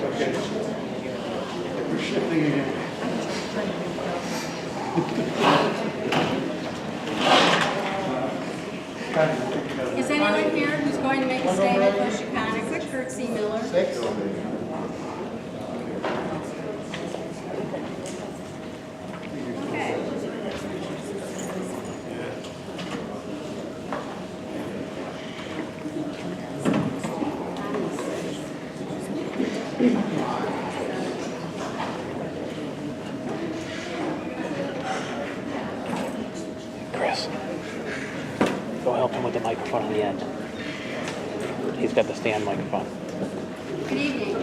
Okay. We're shifting again. Is anyone here who's going to make a statement for Chicago? Kurt C. Miller. Six. Okay. Chris, go help him with the microphone on the end. He's got the stand microphone. Good evening.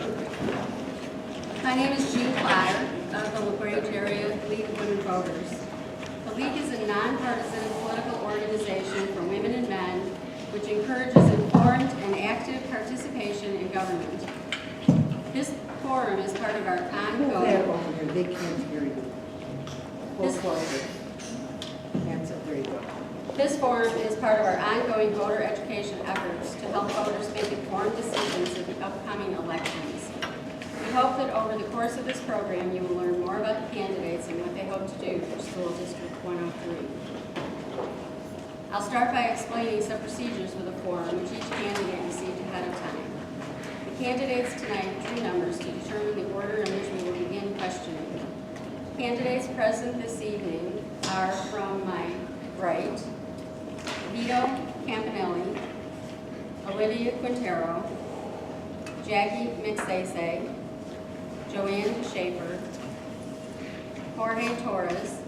My name is Jean Clyde of the LaGrange Area League of Women Voters. The League is a nonpartisan political organization for women and men which encourages informed and active participation in government. This forum is part of our ongoing... Over here, they can't hear you. Pull closer. Hands up, there you go. This forum is part of our ongoing voter education efforts to help voters make informed decisions in the upcoming elections. We hope that over the course of this program, you will learn more about the candidates and what they hope to do for School District 103. I'll start by explaining some procedures for the forum, which each candidate received ahead of time. The candidates tonight have 3 numbers to determine the order in which we will begin questioning. Candidates present this evening are from my right, Vito Campanelli, Olivia Quintero, Jackie Mixese, Joanne Schaefer, Jorge Torres,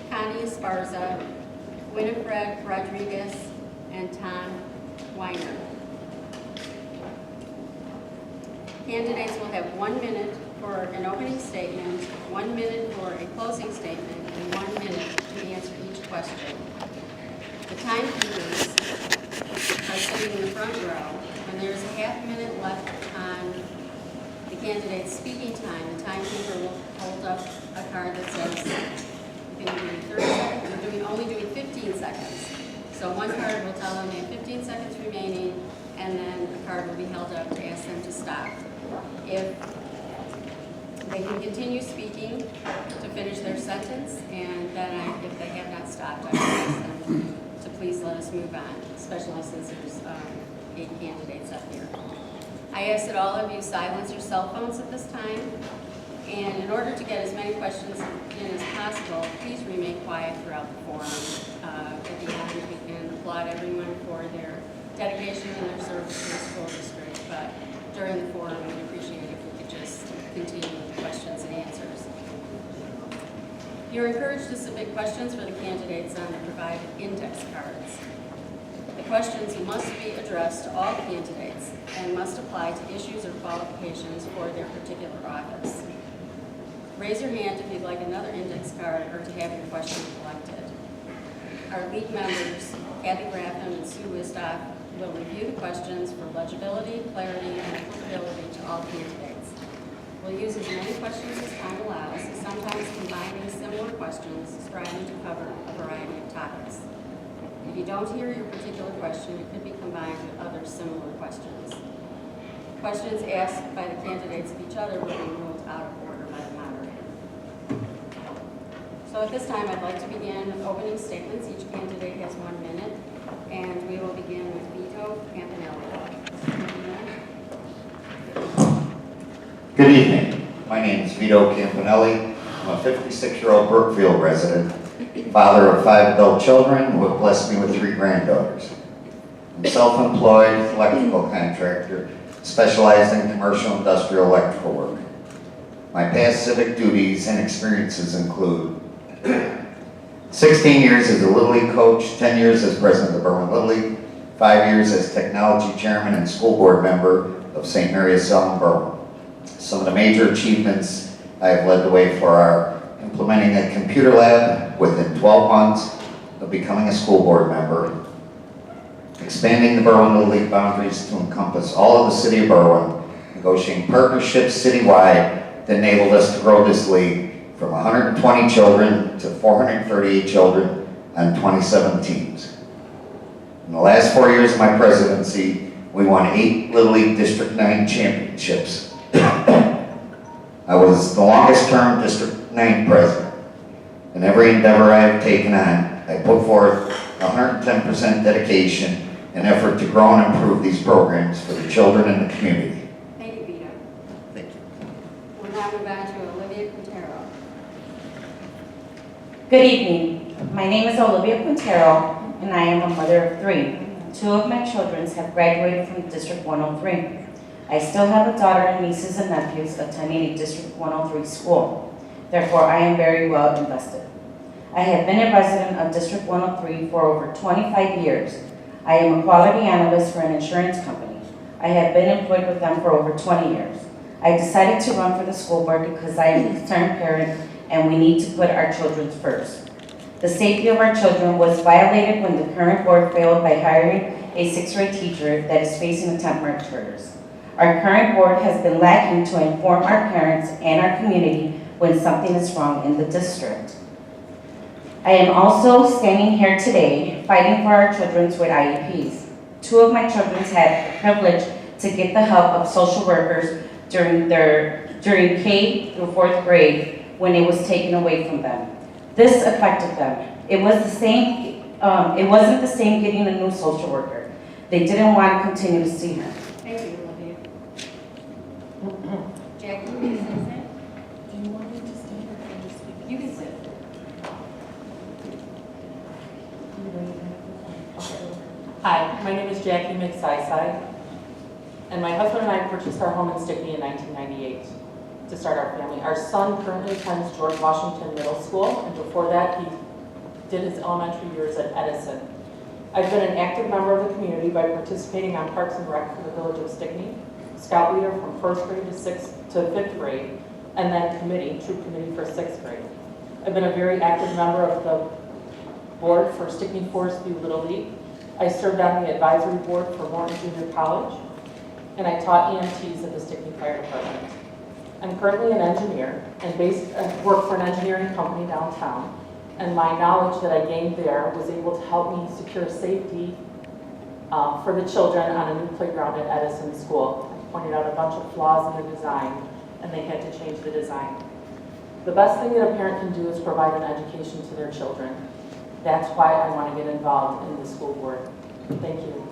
Connie Esparza, Winifred Rodriguez, and Tom Weiner. Candidates will have 1 minute for an opening statement, 1 minute for a closing statement, and 1 minute to answer each question. The timekeepers are sitting in the front row. When there's a half minute left on the candidate's speaking time, the timekeeper will hold up a card that says, you can do 30 seconds, we're only doing 15 seconds. So one card will tell them they have 15 seconds remaining, and then a card will be held up to ask them to stop. If they can continue speaking to finish their sentence, and then if they have not stopped, I would ask them to please let us move on, especially since there's 8 candidates up here. I ask that all of you silence your cell phones at this time, and in order to get as many questions in as possible, please remain quiet throughout the forum. At the end, we can applaud everyone for their dedication and their service to the school district, but during the forum, we'd appreciate it if we could just continue with the questions and answers. You're encouraged to submit questions for the candidates on the provided index cards. The questions must be addressed to all candidates and must apply to issues or qualifications for their particular office. Raise your hand if you'd like another index card or to have your question collected. Our league members, Kathy Graffin and Sue Wistoff, will review the questions for legibility, clarity, and applicability to all candidates. We'll use as many questions as time allows, sometimes combining similar questions, striving to cover a variety of topics. If you don't hear your particular question, it could be combined with other similar questions. Questions asked by the candidates of each other will be ruled out of order by the moderator. So at this time, I'd like to begin with opening statements. Each candidate has 1 minute, and we will begin with Vito Campanelli. Good evening. My name is Vito Campanelli. I'm a 56-year-old Brookfield resident, father of 5 adult children who have blessed me with 3 granddaughters. I'm self-employed electrical contractor, specialized in commercial industrial electrical work. My past civic duties and experiences include 16 years as a Little League coach, 10 years as president of the Berwyn Little League, 5 years as technology chairman and school board member of St. Mary's Cell in Berwyn. Some of the major achievements I have led the way for are implementing a computer lab within 12 months of becoming a school board member, expanding the Berwyn Little League boundaries to encompass all of the city of Berwyn, negotiating partnerships citywide that enabled us to grow this league from 120 children to 438 children on 27 teams. In the last 4 years of my presidency, we won 8 Little League District 9 championships, I was the longest-term District 9 president. In every endeavor I have taken on, I put forth 110% dedication and effort to grow and improve these programs for the children in the community. Thank you, Vito. Thank you. We'll now move on to Olivia Quintero. Good evening. My name is Olivia Quintero, and I am a mother of 3. 2 of my children have graduated from District 103. I still have a daughter and nieces and nephews attending a District 103 school. Therefore, I am very well invested. I have been a resident of District 103 for over 25 years. I am a quality analyst for an insurance company. I have been employed with them for over 20 years. I decided to run for the school board because I am a concerned parent and we need to put our children first. The safety of our children was violated when the current board failed by hiring a 6th-grade teacher that is facing attempt murders. Our current board has been lacking to inform our parents and our community when something is wrong in the district. I am also standing here today fighting for our children with IEPs. 2 of my children had the privilege to get the help of social workers during K through 4th grade when it was taken away from them. This affected them. It wasn't the same getting a new social worker. They didn't want to continue to see her. Thank you, Olivia. Jackie, will you say something? Do you want me to stand or can you speak? You can sit. Hi, my name is Jackie McSyside, and my husband and I purchased our home in Stickney in 1998 to start our family. Our son currently attends George Washington Middle School, and before that he did his elementary years at Edison. I've been an active member of the community by participating on Parks and Rec for the Village of Stickney, scout leader from 1st grade to 5th grade, and then troop committee for 6th grade. I've been a very active member of the board for Stickney Forest View Little League. I served on the advisory board for Morton Junior College, and I taught EMTs at the Stickney Fire Department. I'm currently an engineer and work for an engineering company downtown, and my knowledge that I gained there was able to help me secure safety for the children on a new playground at Edison School. I pointed out a bunch of flaws in the design, and they had to change the design. The best thing that a parent can do is provide an education to their children. That's why I want to get involved in the school board. Thank you.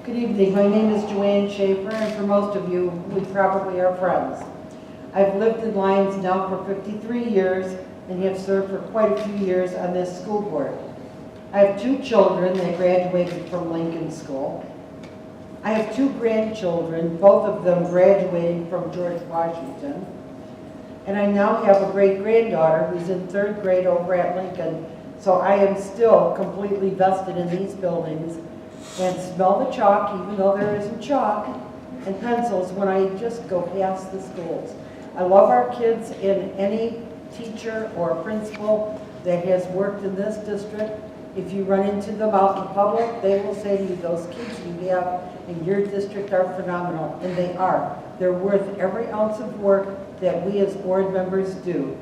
Good evening, my name is Joanne Schaefer, and for most of you, we probably are friends. I've lived in Lyons now for 53 years and have served for quite a few years on this school board. I have 2 children that graduated from Lincoln School. I have 2 grandchildren, both of them graduating from George Washington. And I now have a great-granddaughter who's in 3rd grade over at Lincoln, so I am still completely vested in these buildings and smell the chalk, even though there isn't chalk, and pencils when I just go past the schools. I love our kids, and any teacher or principal that has worked in this district, if you run into them out in public, they will say to you, those kids you have in your district are phenomenal, and they are. They're worth every ounce of work that we as board members do.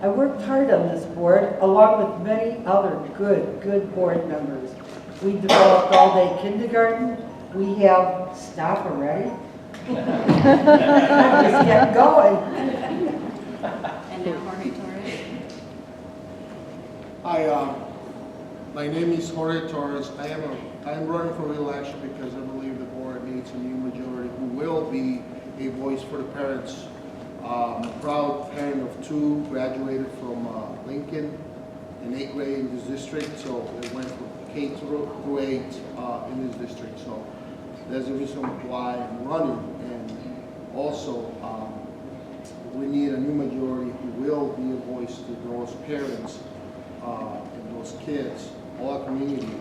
I worked hard on this board, along with many other good board members. We developed all-day kindergarten. We have, stop already? Just get going. And now Jorge Torres. Hi, my name is Jorge Torres. I am running for re-election because I believe the board needs a new majority who will be a voice for the parents. I'm a proud parent of 2, graduated from Lincoln in 8th grade in this district, so they went from K through 8 in this district. So there's a reason why I'm running. And also, we need a new majority who will be a voice to those parents and those kids, all our community,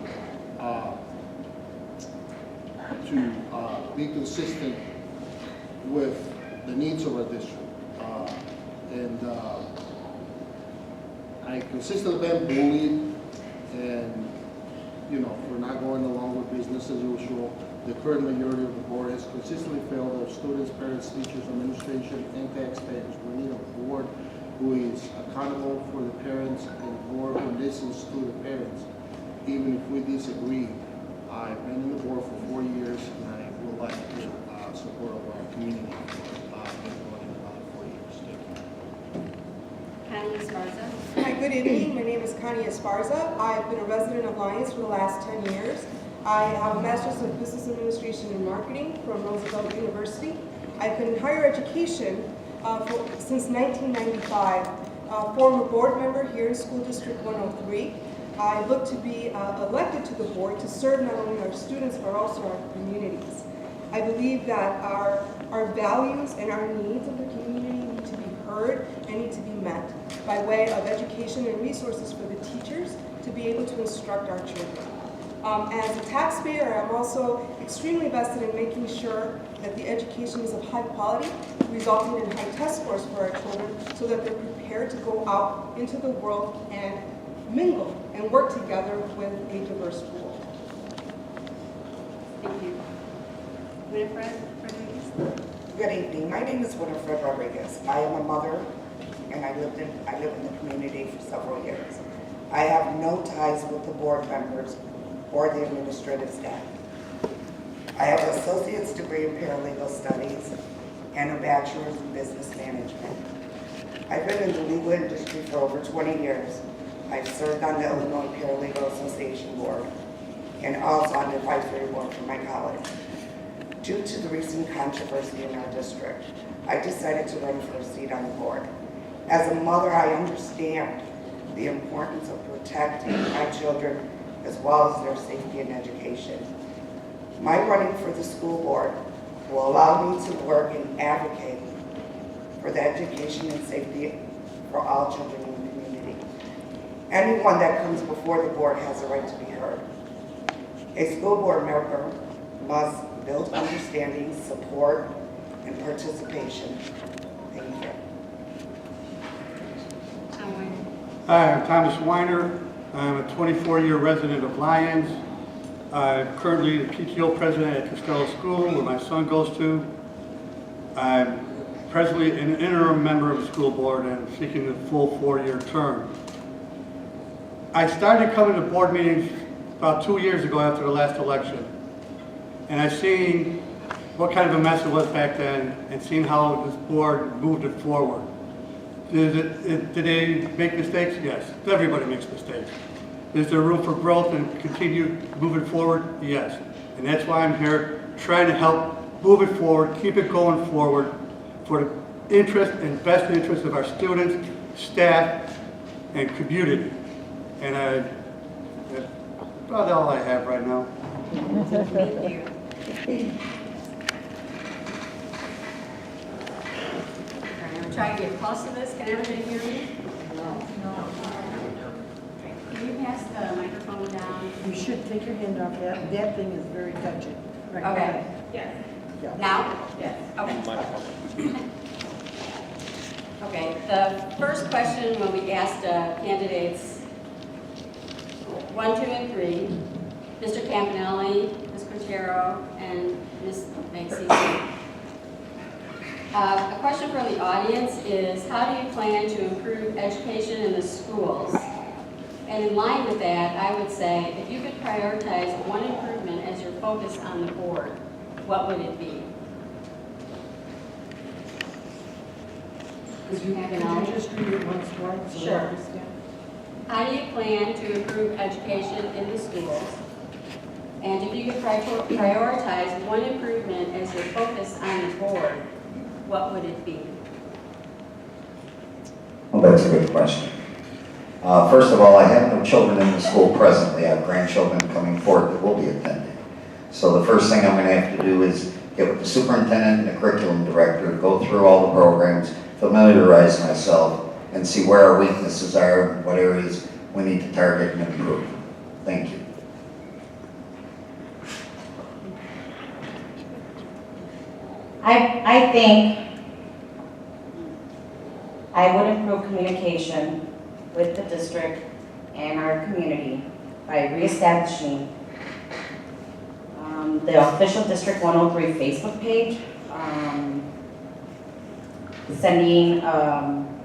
to be consistent with the needs of our district. I consistently been bullied, and for not going along with business as usual. The current majority of the board has consistently failed our students, parents, teachers, administration, and taxpayers. We need a board who is accountable for the parents and a board who listens to the parents, even if we disagree. I've been in the board for 4 years, and I would like to good evening. My name is Connie Esparza. I've been a resident of Lyons for the last 10 years. I have a Master's of Business Administration and Marketing from Roosevelt University. I've been in higher education since 1995, former board member here in School District 103. I look to be elected to the board to serve not only our students but also our communities. I believe that our values and our needs of the community need to be heard and need to be met by way of education and resources for the teachers to be able to instruct our children. As a taxpayer, I'm also extremely vested in making sure that the education is of high quality, resulting in high test scores for our children so that they're prepared to go out into the world and mingle and work together with a diverse pool. Thank you. Winifred Rodriguez? Good evening. My name is Winifred Rodriguez. I am a mother, and I live in the community for several years. I have no ties with the board members or the administrative staff. I have an associate's degree in paralegal studies and a bachelor's in business management. I've been in the legal industry for over 20 years. I've served on the Illinois Paralegal Association Board and also on the advisory board for my college. Due to the recent controversy in our district, I decided to run for a seat on the board. As a mother, I understand the importance of protecting my children as well as their safety and education. My running for the school board will allow me to work and advocate for the education and safety for all children in the community. Anyone that comes before the board has a right to be heard. A school board member must build understanding, support, and participation. Thank you. Tom Wayne. Hi, I'm Thomas Weiner. I'm a 24-year resident of Lyons. I'm currently the PTO president at Costello School, where my son goes to. I'm presently an interim member of the school board and seeking the full 4-year term. I started coming to board meetings about 2 years ago after the last election. And I've seen what kind of a mess it was back then and seen how this board moved it forward. Did they make mistakes? Yes. Everybody makes mistakes. Is there room for growth and continue moving forward? Yes. And that's why I'm here trying to help move it forward, keep it going forward for the interest and best interest of our students, staff, and community. And that's about all I have right now. Thank you. I'm going to try to get close to this. Can everybody hear me? No. Can you pass the microphone down? You should take your hand off that. That thing is very touchy. Right. Okay. Yeah. Now? Yes. Okay. Okay, the first question when we asked candidates 1, 2, and 3, Mr. Campanelli, Ms. Quintero, and Ms. Maxine. A question from the audience is, how do you plan to improve education in the schools? And in line with that, I would say, if you could prioritize one improvement as your focus on the board, what would it be? Could you just read it once more? So I Sure. understand? How do you plan to improve education in the schools? And if you could prioritize one improvement as your focus on the board, what would it be? Well, that's a good question. First of all, I have no children in the school presently. I have grandchildren coming forward that will be attending. So the first thing I'm going to have to do is get with the superintendent and the curriculum director, go through all the programs, familiarize myself, and see where our weaknesses are and what areas we need to target and improve. Thank you. I think I would improve communication with the district and our community by reestablishing the official District 103 Facebook page, sending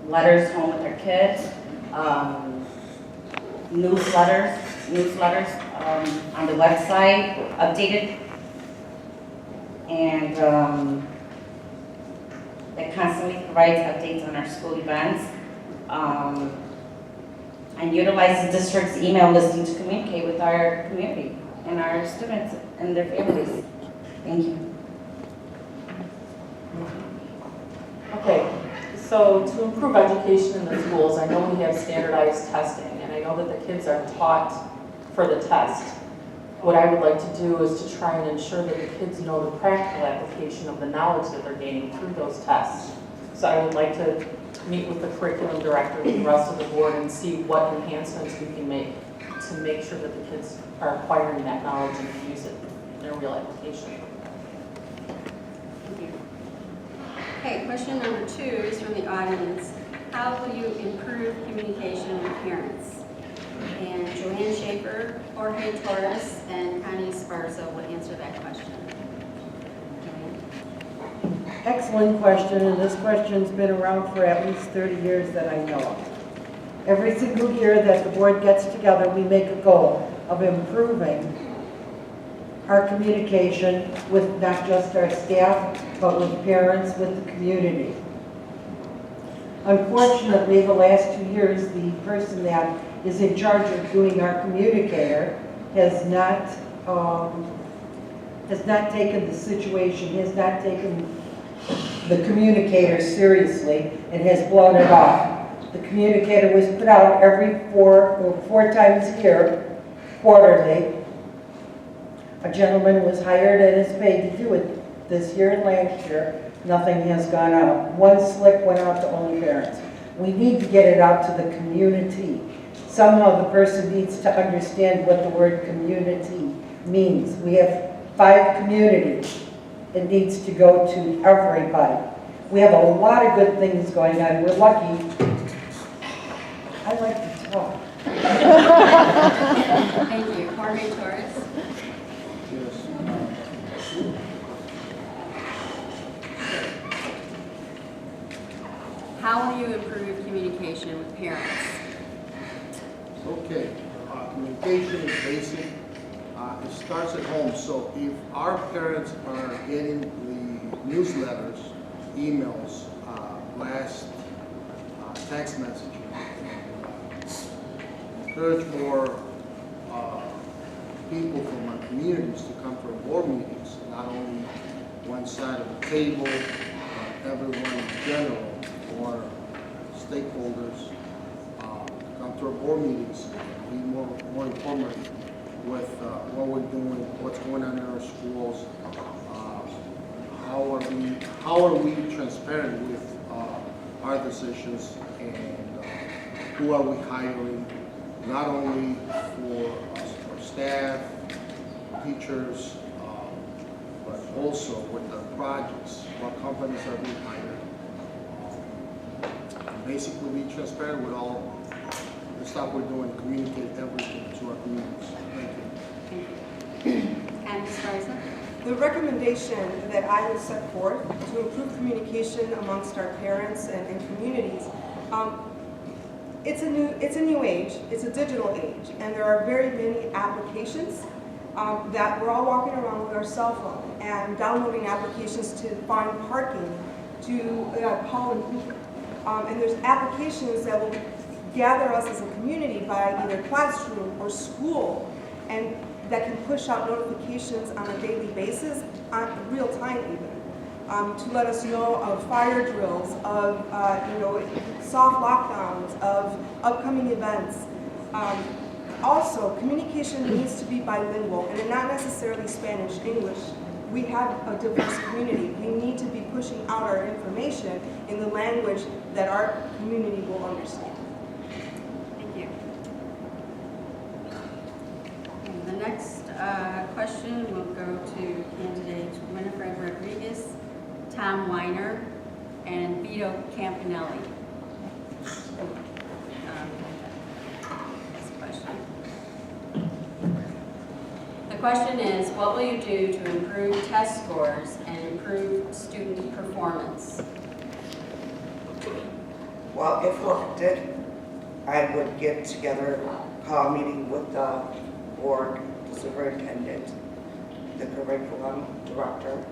letters home with their kids, newsletters on the website, updated, and that constantly provides updates on our school events. and utilize the district's email listing to communicate with our community and our students and their families. Thank you. Okay, so to improve education in the schools, I know we have standardized testing, and I know that the kids are taught for the test. What I would like to do is to try and ensure that the kids know the practical application of the knowledge that they're gaining through those tests. So I would like to meet with the curriculum director and the rest of the board and see what enhancements we can make to make sure that the kids are acquiring that knowledge and can use it in their real application. Thank you. Okay, question number 2 is from the audience. How will you improve communication with parents? And Joanne Schaefer, Jorge Torres, and Connie Esparza will answer that question. Joanne? Excellent question, and this question's been around for at least 30 years that I know of. Every single year that the board gets together, we make a goal of improving our communication with not just our staff, but with parents, with the community. Unfortunately, the last 2 years, the person that is in charge of doing our communicator has not taken the situation, has not taken the communicator seriously, and has blown it off. The communicator was put out every four times a year, quarterly. A gentleman was hired and is paid to do it this year and last year. Nothing has gone out. One slip went out to only parents. We need to get it out to the community. Somehow the person needs to understand what the word community means. We have 5 communities. It needs to go to everybody. We have a lot of good things going on. We're lucky. I like to talk. Thank you. Jorge Torres? Yes. How will you improve communication with parents? Okay, communication is basic. It starts at home. So if our parents are getting the newsletters, emails, blast, text messages, encourage more people from our communities to come to our board meetings, not only one side of the table, but everyone in general, or stakeholders, come to our board meetings, be more informative with what we're doing, what's going on in our schools, how are we transparent with our decisions, and who are we hiring, not only for staff, teachers, but also with the projects, what companies are being hired. Basically, be transparent with all the stuff we're doing, communicate everything to our communities. Thank you. Connie Esparza? The recommendation that I would set forth to improve communication amongst our parents and communities, it's a new age, it's a digital age, and there are very many applications that we're all walking around with our cell phone and downloading applications to find parking, to call and Uber. And there's applications that will gather us as a community by either classroom or school, and that can push out notifications on a daily basis, on real time even, to let us know of fire drills, of soft lockdowns, of upcoming events. Also, communication needs to be bilingual, and not necessarily Spanish, English. We have a diverse community. We need to be pushing out our information in the language that our community will understand. Thank you. And the next question will go to candidates Winifred Rodriguez, Tom Weiner, and Vito Campanelli. This question. The question is, what will you do to improve test scores and improve student performance? Well, if elected, I would get together, call a meeting with the board, the superintendent, the curriculum director,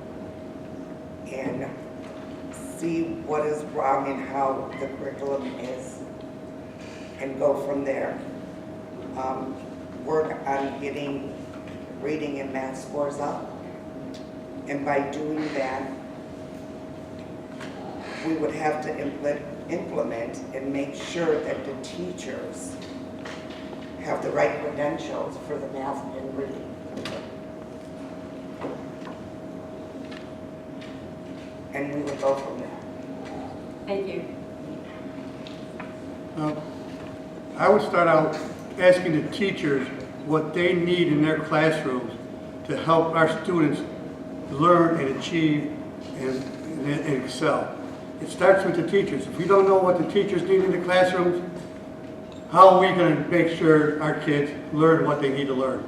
and see what is wrong and how the curriculum is, and go from there. Work on getting reading and math scores up. And by doing that, we would have to implement and make sure that the teachers have the right credentials for the math and reading. And we would go from there. Thank you. I would start out asking the teachers what they need in their classrooms to help our students learn and achieve and excel. It starts with the teachers. If we don't know what the teachers need in the classrooms, how are we going to make sure our kids learn what they need to learn?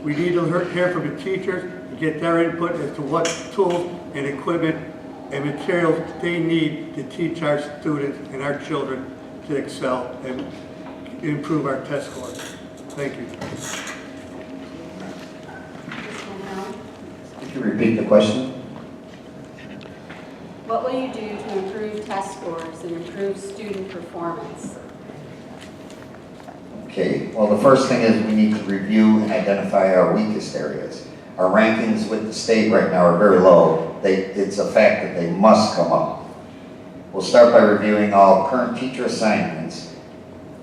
We need to hear from the teachers to get their input as to what tools and equipment and materials they need to teach our students and our children to excel and improve our test scores. Thank you. Could you repeat the question? What will you do to improve test scores and improve student performance? Okay, well, the first thing is we need to review and identify our weakest areas. Our rankings with the state right now are very low. It's a fact that they must come up. We'll start by reviewing all current teacher assignments,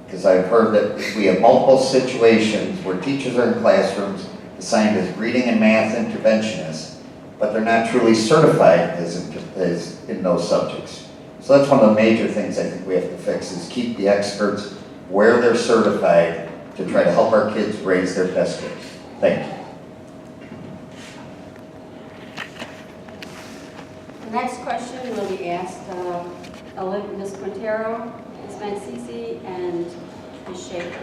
because I've heard that we have multiple situations where teachers are in classrooms assigned as reading and math interventionists, but they're not truly certified as in those subjects. So that's one of the major things I think we have to fix, is keep the experts where they're certified to try to help our kids raise their test scores. Thank you. The next question will be asked Ms. Quintero, Ms. Mancisi, and Ms. Schaefer.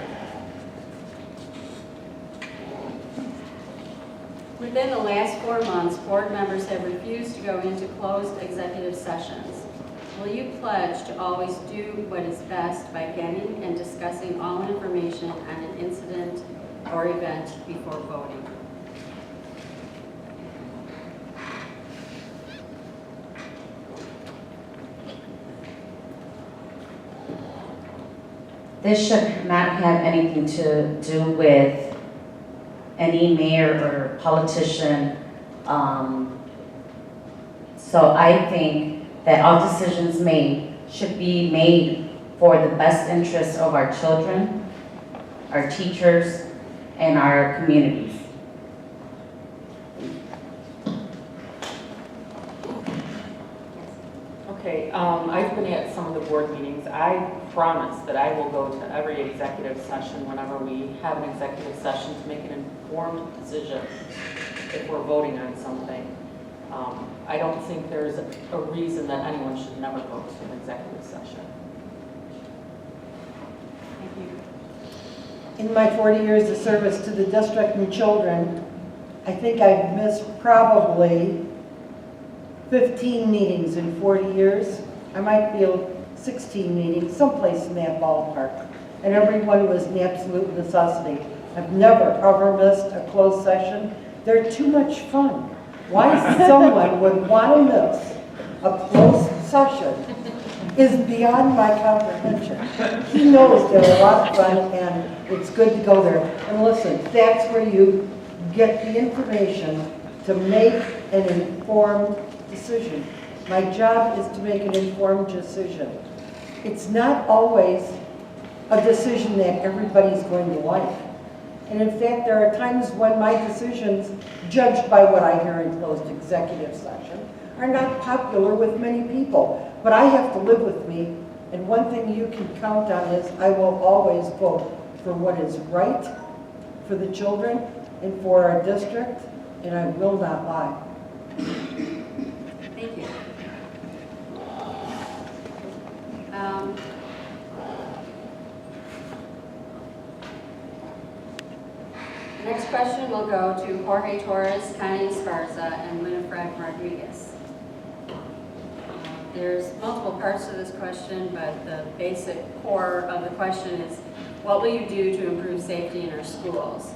Within the last 4 months, board members have refused to go into closed executive sessions. Will you pledge to always do what is best by getting and discussing all information on an incident or event before voting? This should not have anything to do with any mayor or politician. So I think that all decisions made should be made for the best interests of our children, our teachers, and our communities. Okay, I've been at some of the board meetings. I promise that I will go to every executive session whenever we have an executive session to make an informed decision if we're voting on something. I don't think there's a reason that anyone should never go to an executive session. Thank you. In my 40 years of service to the district and children, I think I've missed probably 15 meetings in 40 years. I might be 16 meetings, someplace in that ballpark. And every one was an absolute necessity. I've never, ever missed a closed session. They're too much fun. Why someone would want to miss a closed session is beyond my comprehension. He knows they're a lot of fun and it's good to go there. And listen, that's where you get the information to make an informed decision. My job is to make an informed decision. It's not always a decision that everybody's going to like. And in fact, there are times when my decisions, judged by what I hear in closed executive session, are not popular with many people. But I have to live with me, and one thing you can count on is I will always vote for what is right for the children and for our district, and I will not lie. Thank you. Next question will go to Jorge Torres, Connie Esparza, and Winifred Rodriguez. There's multiple parts to this question, but the basic core of the question is, what will you do to improve safety in our schools?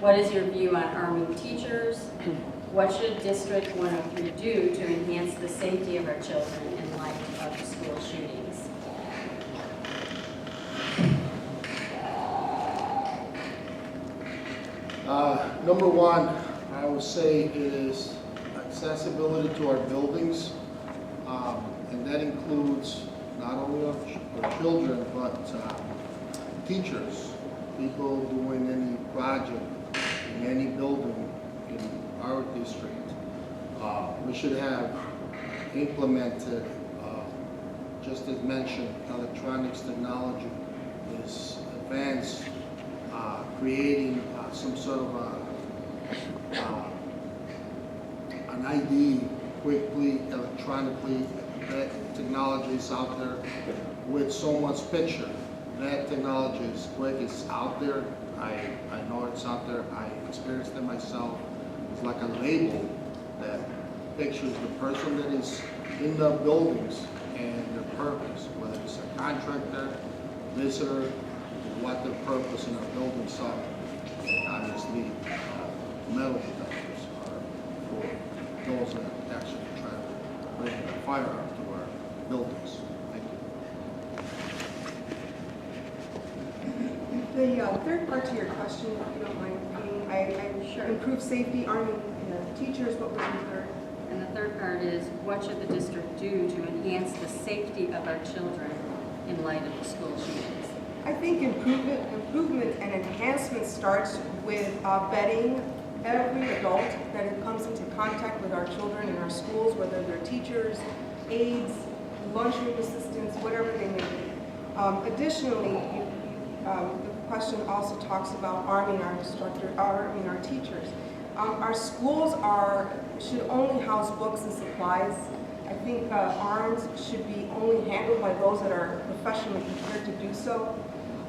What is your view on arming teachers? What should District 103 do to enhance the safety of our children in light of the school shootings? Number one, I would say is accessibility to our buildings. And that includes not only our children, but teachers, people doing any project in any building in our district. We should have implemented, just as mentioned, electronics technology is advanced, creating some sort of an ID quickly, electronically. That technology is out there with so much picture. That technology is quick, it's out there. I know it's out there. I experienced it myself. It's like a label that pictures the person that is in the buildings and their purpose, whether it's a contractor, visitor, what their purpose in our buildings are. Obviously, metal detectors are for those that actually try to bring a firearm to our buildings. Thank you. The third part to your question, if you don't mind repeating, I improve safety, arming teachers. What was the third? And the third part is, what should the district do to enhance the safety of our children in light of the school shootings? I think improvement and enhancement starts with vetting every adult that comes into contact with our children in our schools, whether they're teachers, aides, lunchroom assistants, whatever they may be. Additionally, the question also talks about arming our teachers. Our schools should only house books and supplies. I think arms should be only handled by those that are professionally prepared to do so.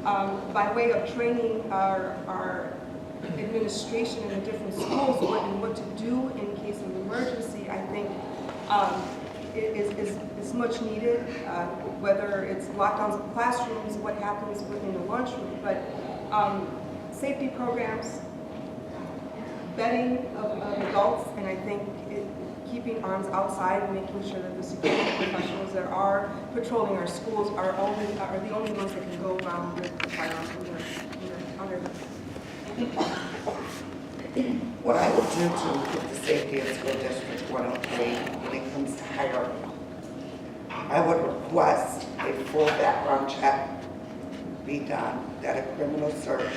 By way of training our administration in the different schools what to do in case of emergency, I think is much needed, whether it's lockdowns of classrooms, what happens within the lunchroom, but safety programs, vetting of adults, and I think keeping arms outside and making sure that the security professionals that are patrolling our schools are the only ones that can go around with firearms under them. What I will do to improve the safety of school district 103 when it comes to hiring, I would request a full background check be done, that a criminal search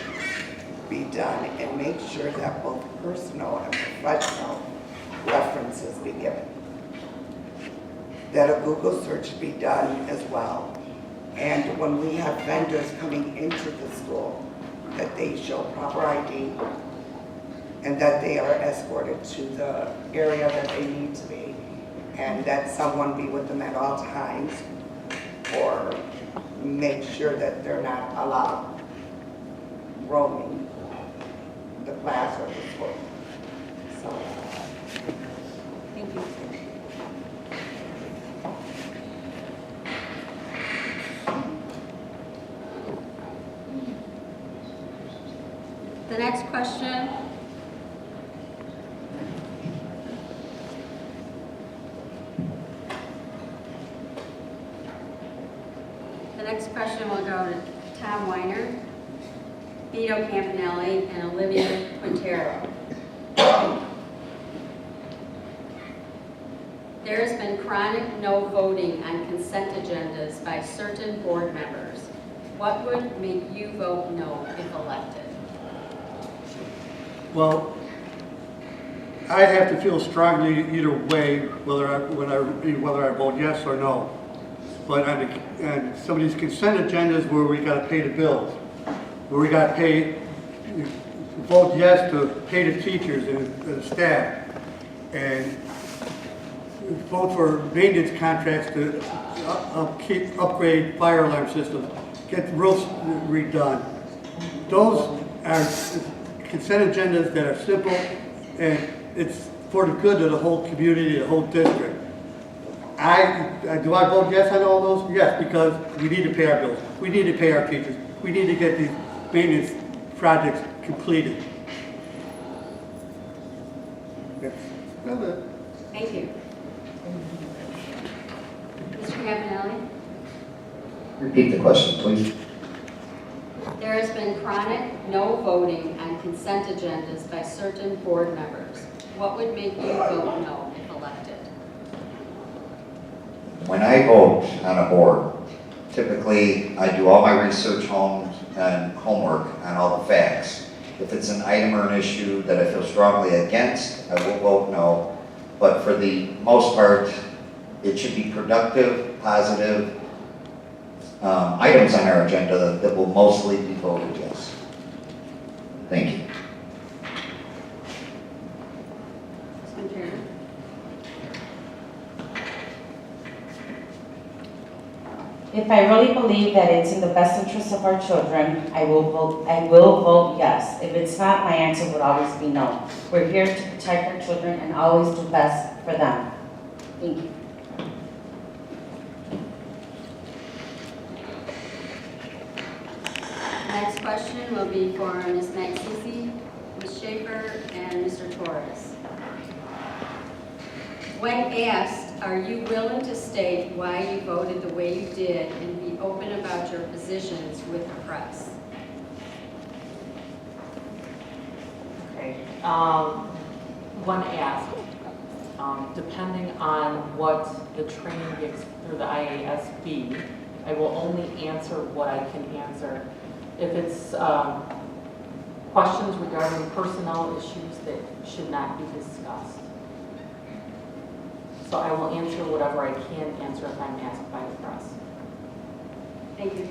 be done, and make sure that both personal and professional references be given. That a Google search be done as well. And when we have vendors coming into the school, that they show proper ID and that they are escorted to the area that they need to be, and that someone be with them at all times, or make sure that they're not allowed roaming the class or the school. So. Thank you. The next question. The next question will go to Tom Weiner, Vito Campanelli, and Olivia Quintero. There has been chronic no voting on consent agendas by certain board members. What would make you vote no if elected? Well, I have to feel strongly either way whether I vote yes or no. But on some of these consent agendas where we got to pay the bills, where we got to vote yes to pay the teachers and the staff, and vote for maintenance contracts to upgrade fire alarm systems, get roofs redone. Those are consent agendas that are simple, and it's for the good of the whole community, the whole district. Do I vote yes on all those? Yes, because we need to pay our bills. We need to pay our teachers. We need to get these maintenance projects completed. Yes. Thank you. Mr. Campanelli? Repeat the question, please. There There has been chronic no voting on consent agendas by certain board members. What would make you vote no if elected? When I vote on a board, typically I do all my research home and homework on all the facts. If it's an item or an issue that I feel strongly against, I will vote no. But for the most part, it should be productive, positive items on our agenda that will mostly be voted yes. Thank you. Councilman Turner? If I really believe that it's in the best interest of our children, I will vote yes. If it's not, my answer would always be no. We're here to protect our children and always do best for them. Thank you. Next question will be for Ms. Maxisi, Ms. Schaefer, and Mr. Torres. When asked, are you willing to state why you voted the way you did and be open about your positions with the press? Okay. When asked, depending on what the training gives through the IASB, I will only answer what I can answer. If it's questions regarding personnel issues that should not be discussed. So I will answer whatever I can answer if I'm asked by the press. Thank you.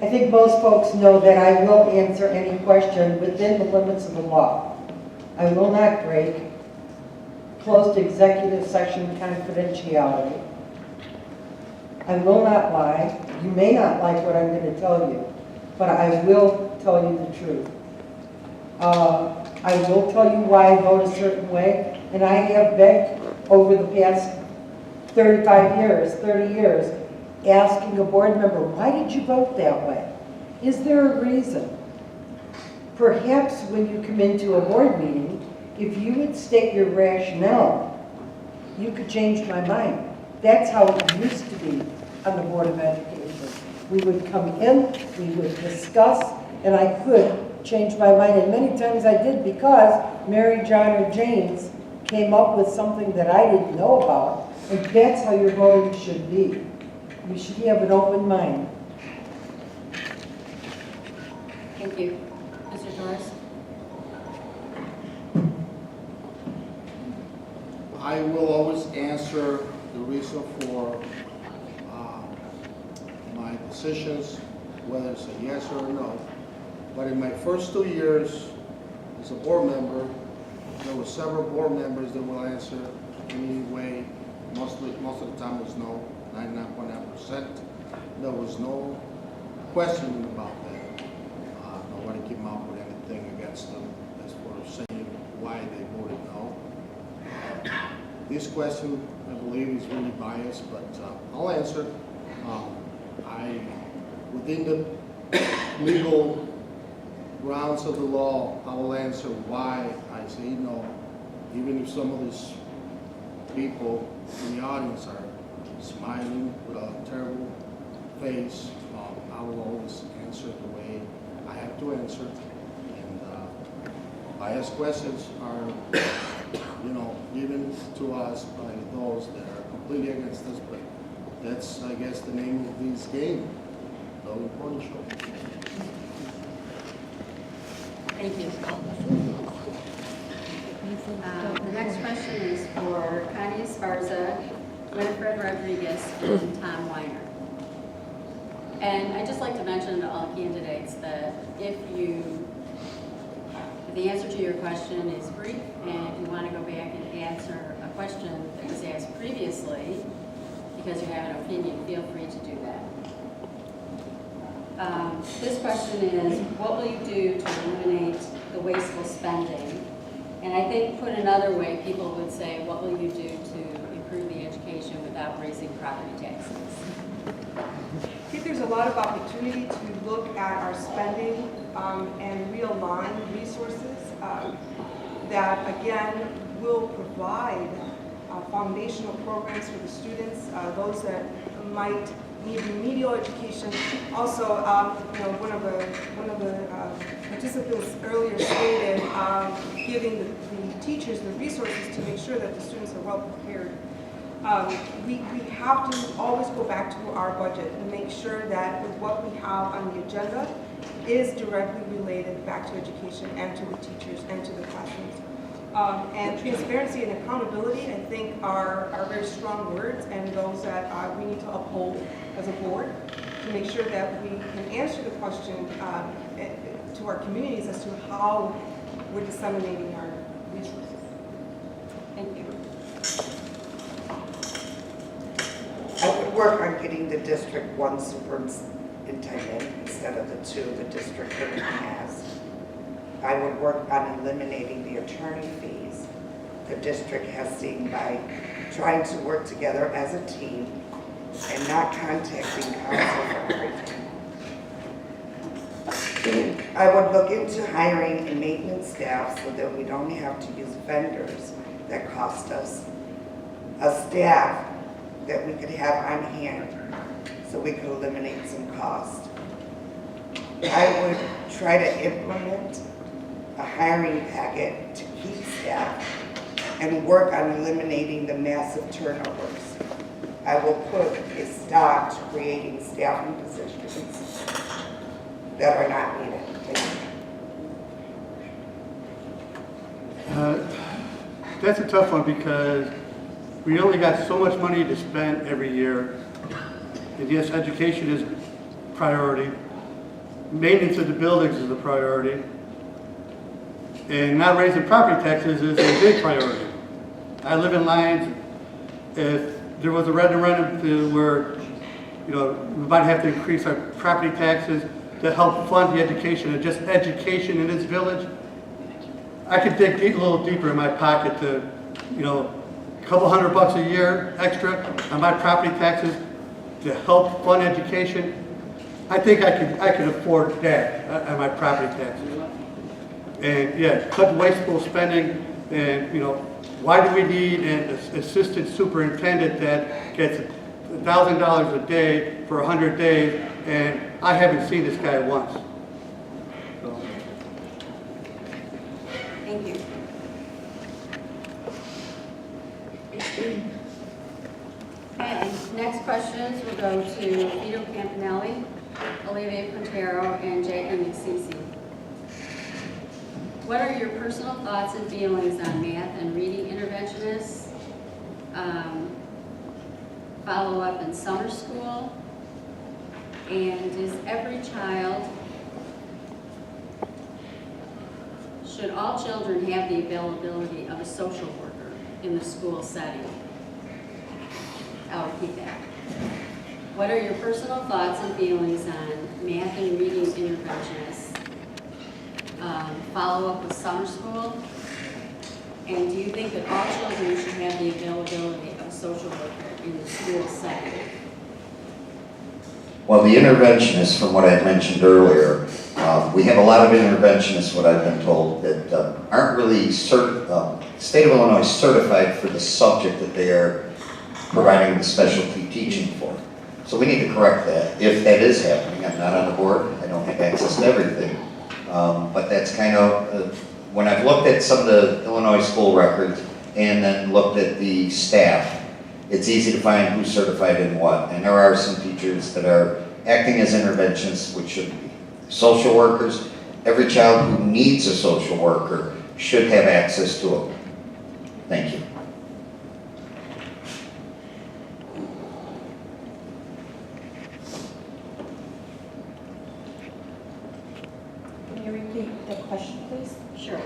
I think most folks know that I will answer any question within the limits of the law. I will not break closed executive session confidentiality. I will not lie. You may not like what I'm going to tell you, but I will tell you the truth. I will tell you why I vote a certain way, and I have begged over the past 35 years, 30 years, asking a board member, why did you vote that way? Is there a reason? Perhaps when you come into a board meeting, if you would state your rationale, you could change my mind. That's how it used to be on the Board of Education. We would come in, we would discuss, and I could change my mind, and many times I did because Mary, John, or James came up with something that I didn't know about, and that's how your voting should be. You should have an open mind. Thank you. Mr. Torres? I will always answer the reason for my decisions, whether it's a yes or a no. But in my first 2 years as a board member, there were several board members that will answer any way. Most of the time it was no, 99.9%. There was no questioning about that. Nobody came up with anything against them as far as saying why they voted no. This question, I believe, is really biased, but I'll answer. Within the legal grounds of the law, I will answer why I say no, even if some of these people in the audience are smiling with a terrible face. I will always answer the way I have to answer, and biased questions are, given to us by those that are completely against us. But that's, I guess, the name of this game, the reporting show. Thank you. The next question is for Connie Esparza, Winifred Rodriguez, and Tom Weiner. And I'd just like to mention to all candidates that if the answer to your question is brief and you want to go back and answer a question that was asked previously because you have an opinion, feel free to do that. This question is, what will you do to eliminate the wasteful spending? And I think put another way, people would say, what will you do to improve the education without raising property taxes? I think there's a lot of opportunity to look at our spending and realign resources that, again, will provide foundational programs for the students, those that might need remedial education. Also, one of the participants earlier stated giving the teachers the resources to make sure that the students are well prepared. We have to always go back to our budget and make sure that with what we have on the agenda is directly related back to education and to the teachers and to the classrooms. And transparency and accountability, I think, are very strong words, and those that we need to uphold as a board to make sure that we can answer the question to our communities as to how we're disseminating our resources. Thank you. I would work on getting the district one superintendent instead of the two the district currently has. I would work on eliminating the attorney fees the district has seen by trying to work together as a team and not contacting counsel for everything. I would look into hiring a maintenance staff so that we don't have to use vendors that cost us. A staff that we could have on hand so we could eliminate some cost. I would try to implement a hiring packet to keep staff and work on eliminating the massive turnovers. I will put a stop to creating staffing positions that are not needed. Thank you. That's a tough one because we only got so much money to spend every year. And yes, education is a priority. Maintenance of the buildings is a priority. And not raising property taxes is a big priority. I live in Lyons. If there was a referendum to where, we might have to increase our property taxes to help fund the education and just education in this village, I could dig a little deeper in my pocket to, a couple $100 a year extra on my property taxes to help fund education. I think I could afford that on my property taxes. And yeah, cut wasteful spending. And why do we need an assistant superintendent that gets $1,000 a day for 100 days? And I haven't seen this guy once. So. Thank you. Okay, next questions will go to Vito Campanelli, Olivia Quintero, and Jackie McCeasy. What are your personal thoughts and feelings on math and reading interventionists, follow-up in summer school, and should all children have the availability of a social worker in the school setting? I'll repeat that. What are your personal thoughts and feelings on math and reading interventionists, follow-up with summer school, and do you think that all children should have the availability of a social worker in the school setting? Well, the interventionists, from what I mentioned earlier, we have a lot of interventionists, what I've been told, that aren't really state of Illinois certified for the subject that they are providing the specialty teaching for. So we need to correct that, if that is happening. I'm not on the board, I don't have access to everything. But that's kind of, when I've looked at some of the Illinois school records and then looked at the staff, it's easy to find who's certified in what. And there are some teachers that are acting as interventionists, which shouldn't be. Social workers, every child who needs a social worker should have access to them. Thank you. Can you repeat the question, please? Sure.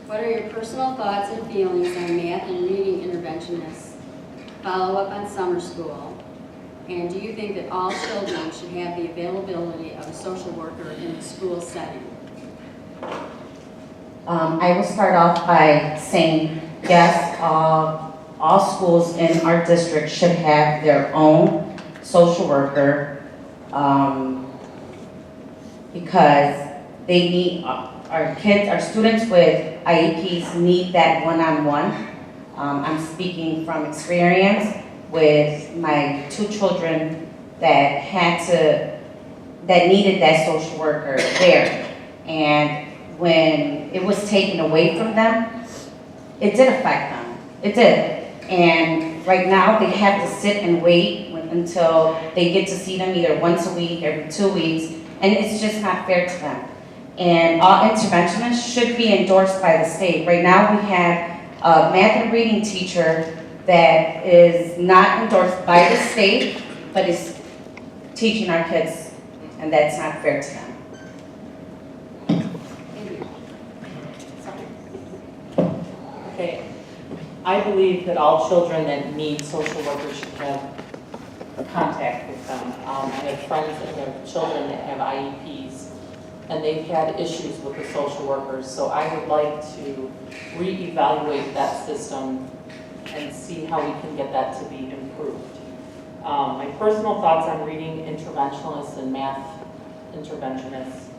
What are your personal thoughts and feelings on math and reading interventionists, follow-up on summer school, and do you think that all children should have the availability of a social worker in the school setting? I will start off by saying, yes, all schools in our district should have their own social worker because they need, our students with IEPs need that one-on-one. I'm speaking from experience with my two children that needed that social worker there. And when it was taken away from them, it did affect them. It did. And right now, they have to sit and wait until they get to see them either once a week, every 2 weeks, and it's just not fair to them. And all interventionists should be endorsed by the state. Right now, we have a math and reading teacher that is not endorsed by the state, but is teaching our kids, and that's not fair to them. Okay, I believe that all children that need social workers should have contact with them. I have friends that have children that have IEPs, and they've had issues with the social workers, so I would like to reevaluate that system and see how we can get that to be improved. My personal thoughts on reading interventionalists and math interventionists,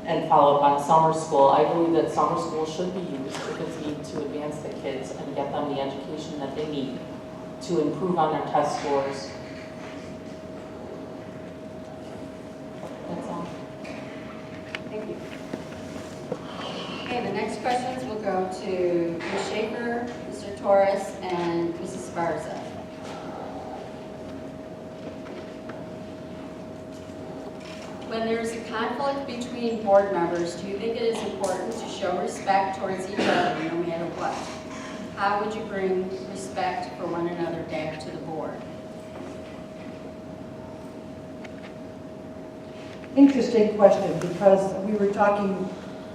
and follow up on summer school. I believe that summer school should be used if it's needed to advance the kids and get them the education that they need to improve on their test scores. That's all. Thank you. Okay, the next questions will go to Ms. Schaefer, Mr. Torres, and Mrs. Sparza. When there is a conflict between board members, do you think it is important to show respect towards each other no matter what? How would you bring respect for one another back to the board? Interesting question, because we were talking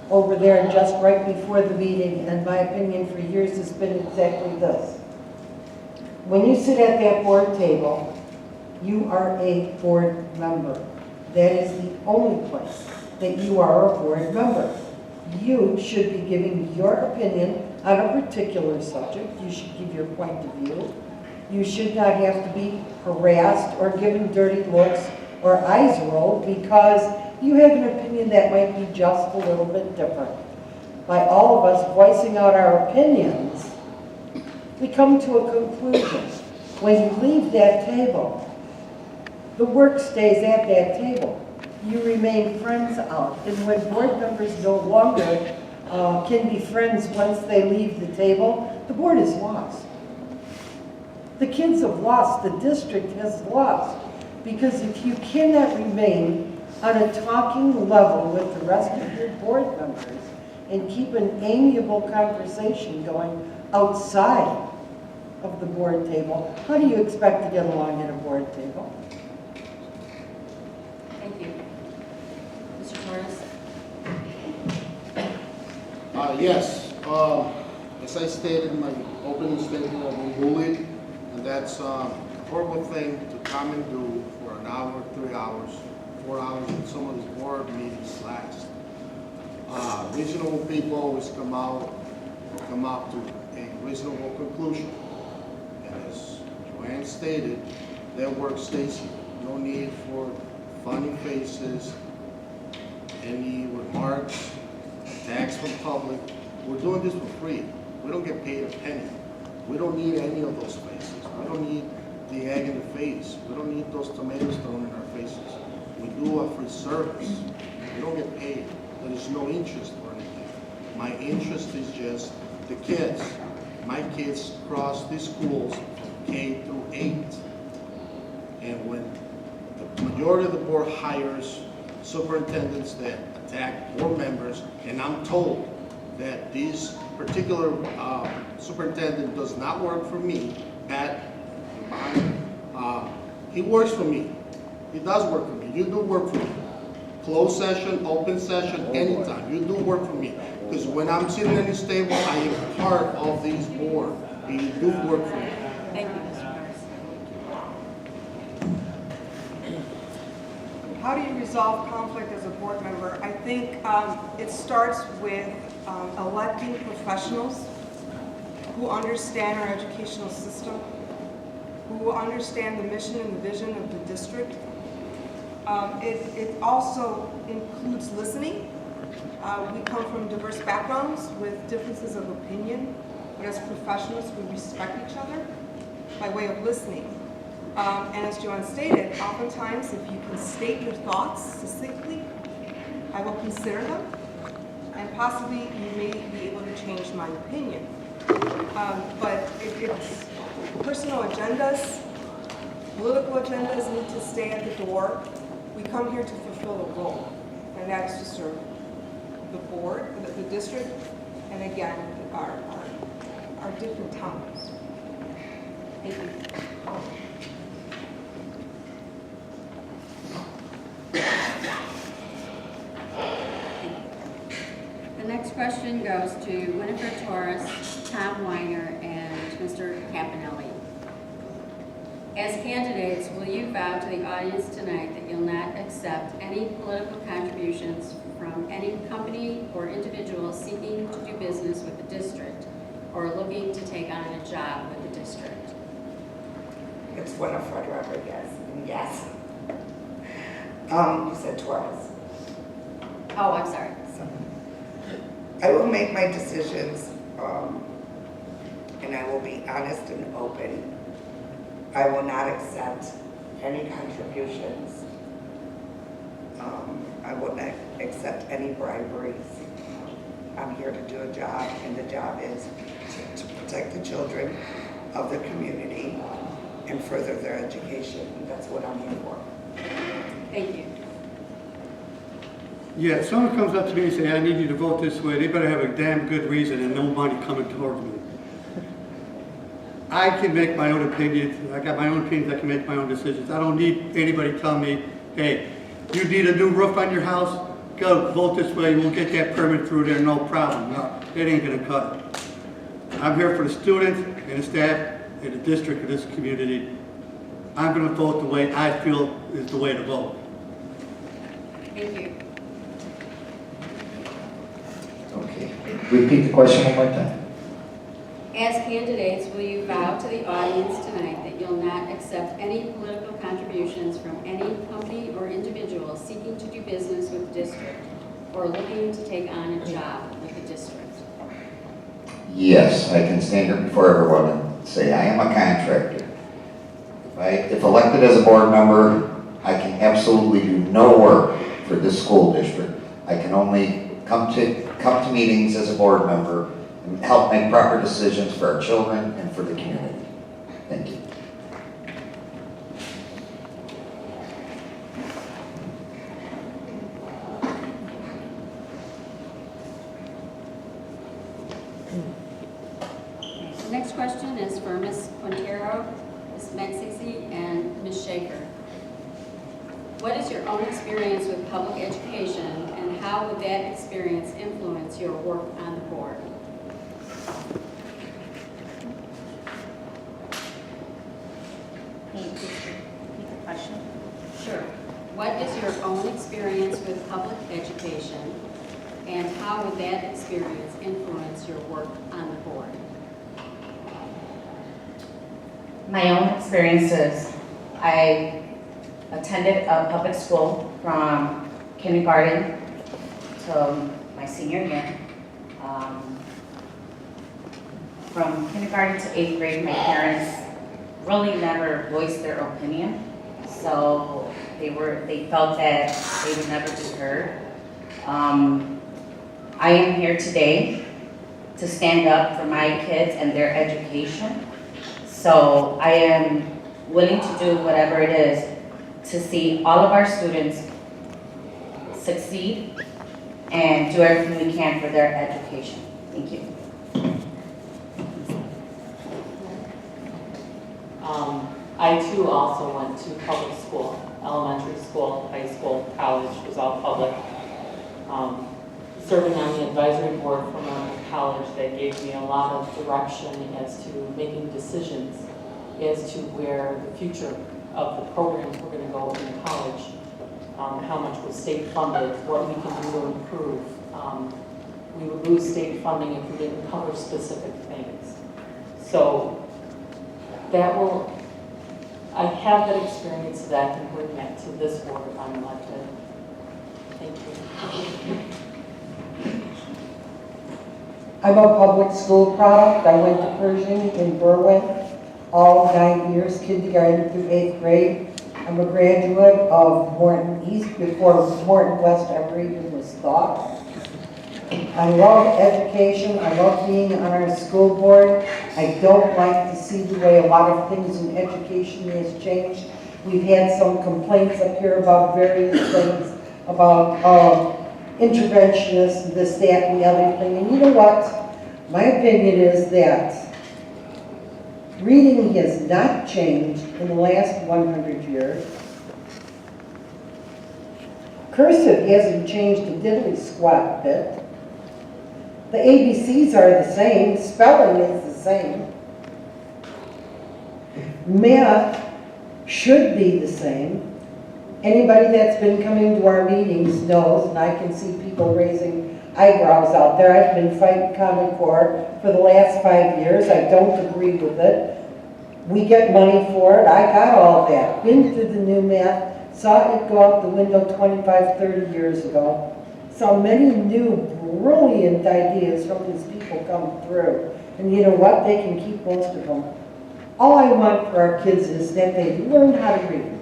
over there just right before the meeting, and my opinion for years has been exactly this. When you sit at that board table, you are a board member. That is the only place that you are a board member. You should be giving your opinion on a particular subject. You should give your point of view. You should not have to be harassed or given dirty looks or eyes rolled because you have an opinion that might be just a little bit different. By all of us voicing out our opinions, we come to a conclusion. When you leave that table, the work stays at that table. You remain friends out. And when board members no longer can be friends once they leave the table, the board is lost. The kids have lost. The district has lost. Because if you cannot remain on a talking level with the rest of your board members and keep an amiable conversation going outside of the board table, how do you expect to get along at a board table? Thank you. Mr. Torres? Yes, as I stated in my opening statement, I've been bullied, and that's a horrible thing to come and do for an hour, 3 hours, 4 hours, and some of these board meetings last. Reasonable people always come up to a reasonable conclusion. And as Joanne stated, their work stays here. No need for funny faces, any remarks, attacks from public. We're doing this for free. We don't get paid a penny. We don't need any of those faces. We don't need the egg in the face. We don't need those tomatoes thrown in our faces. We do a free service. We don't get paid. There is no interest or anything. My interest is just the kids. My kids cross these schools from K through 8. And when the majority of the board hires superintendents that attack board members, and I'm told that this particular superintendent does not work for me, Pat, he works for me. He does work for me. You do work for me. Closed session, open session, anytime. You do work for me. Because when I'm sitting at this table, I am part of this board. And you do work for me. Thank you, Mr. Torres. How do you resolve conflict as a board member? I think it starts with electing professionals who understand our educational system, who understand the mission and the vision of the district. It also includes listening. We come from diverse backgrounds with differences of opinion, but as professionals, we respect each other by way of listening. And as Joanne stated, oftentimes if you can state your thoughts succinctly, I will consider them, and possibly you may be able to change my opinion. But if it's personal agendas, political agendas need to stay at the door. We come here to fulfill a role, and that is to serve the board, the district, and again, our different towns. Thank you. The next question goes to Winifred Torres, Tom Weiner, and Mr. Campanelli. As candidates, will you vow to the audience tonight that you'll not accept any political contributions from any company or individual seeking to do business with the district or looking to take on a job with the district? It's Winifred Rodriguez, and yes. You said Torres. Oh, I'm sorry. So, I will make my decisions, and I will be honest and open. I will not accept any contributions. I will not accept any briberies. I'm here to do a job, and the job is to protect the children of the community and further their education. And that's what I'm here for. Thank you. Yeah, if someone comes up to me and say, I need you to vote this way, they better have a damn good reason and no money coming towards me. I can make my own opinions. I got my own opinions. I can make my own decisions. I don't need anybody telling me, hey, you need a new roof on your house? Go vote this way. We'll get that permit through there, no problem. No, it ain't gonna cut it. I'm here for the students and the staff and the district of this community. I'm gonna vote the way I feel is the way to vote. Thank you. Okay. Repeat the question one more time. As candidates, will you vow to the audience tonight that you'll not accept any political contributions from any company or individual seeking to do business with the district or looking to take on a job with the district? Yes, I can stand here before everyone and say I am a contractor. If elected as a board member, I can absolutely do no work for this school district. I can only come to meetings as a board member and help make proper decisions for our children and for the community. Thank you. The next question is for Ms. Quintero, Ms. Maxisi, and Ms. Schaefer. What is your own experience with public education, and how would that experience influence your work on the board? Can you please repeat the question? Sure. What is your own experience with public education, and how would that experience influence your work on the board? My own experiences, I attended a public school from kindergarten to my senior year. From kindergarten to 8th grade, my parents really never voiced their opinion, so they felt that they would never be heard. I am here today to stand up for my kids and their education. So I am willing to do whatever it is to see all of our students succeed and do everything we can for their education. Thank you. I too also went to public school, elementary school, high school, college was all public. Serving on the advisory board from a college that gave me a lot of direction as to making decisions as to where the future of the programs were going to go in college, how much was state funded, what we can do to improve. We would lose state funding if we didn't cover specific things. So that will, I have that experience that I can bring that to this board if I'm elected. Thank you. I'm a public school product. I went to Pershing in Berwyn. all 9 years, kindergarten through 8th grade. I'm a graduate of Morton East before Morton West ever even was thought. I love education. I love being on our school board. I don't like to see the way a lot of things in education has changed. We've had some complaints up here about various things, about interventionists, this, that, and the other thing. And you know what? My opinion is that reading has not changed in the last 100 years. Cursive hasn't changed a diddly squat bit. The ABCs are the same, spelling is the same. Math should be the same. Anybody that's been coming to our meetings knows, and I can see people raising eyebrows out there. I've been fighting Common Core for the last 5 years. I don't agree with it. We get money for it. I got all that. Been through the new math, saw it go out the window 25, 30 years ago. Saw many new, brilliant ideas from these people come through. And you know what? They can keep most of them. All I want for our kids is that they learn how to read.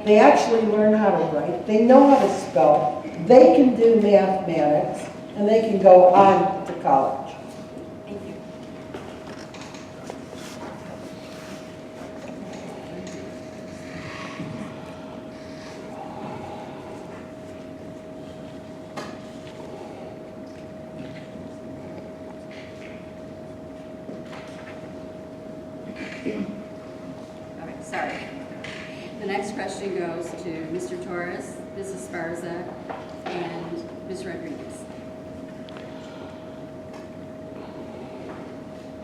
They actually learn how to write. They know how to spell. They can do mathematics, and they can go on to college. Thank you. All right, sorry. The next question goes to Mr. Torres, Mrs. Sparza, and Ms. Rodriguez.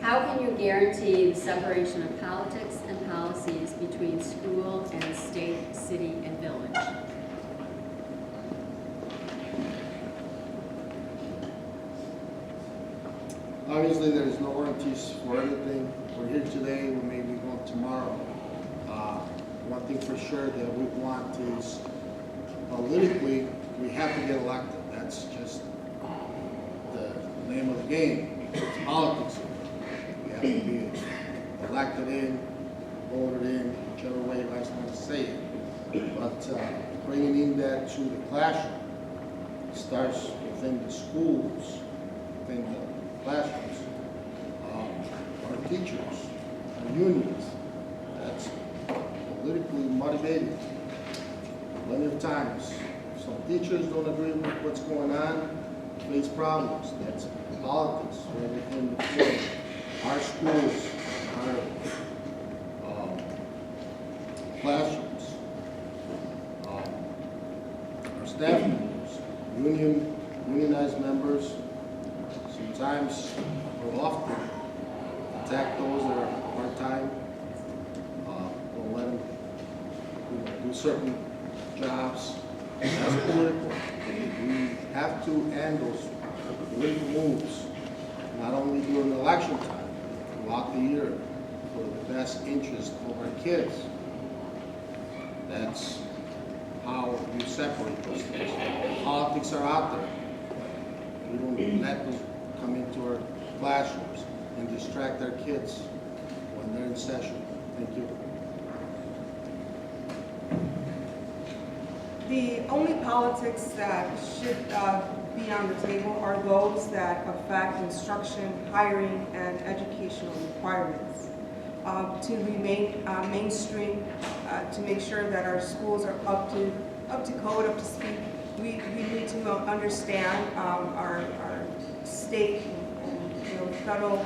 How can you guarantee the separation of politics and policies between school and state, city, and village? Obviously, there's no warranties for anything. We're here today, we may be gone tomorrow. One thing for sure that we want is, politically, we have to get elected. That's just the name of the game. It's politics. We have to be elected in, voted in, whichever way you guys want to say it. But bringing in that to the classroom starts within the schools, within the classrooms. Our teachers, our unions, that's politically motivated. Plenty of times, some teachers don't agree with what's going on, face problems. That's politics right within the field. Our schools, our classrooms, our staff members, unionized members, sometimes or often attack those that are part-time, don't let them do certain jobs. That's political. We have to end those political moves, not only during election time, throughout the year, for the best interest of our kids. That's how you separate those things. Politics are out there. We don't let them come into our classrooms and distract our kids when they're in session. Thank you. The only politics that should be on the table are those that affect instruction, hiring, and educational requirements. To remain mainstream, to make sure that our schools are up to code, up to speed, we need to understand our state and federal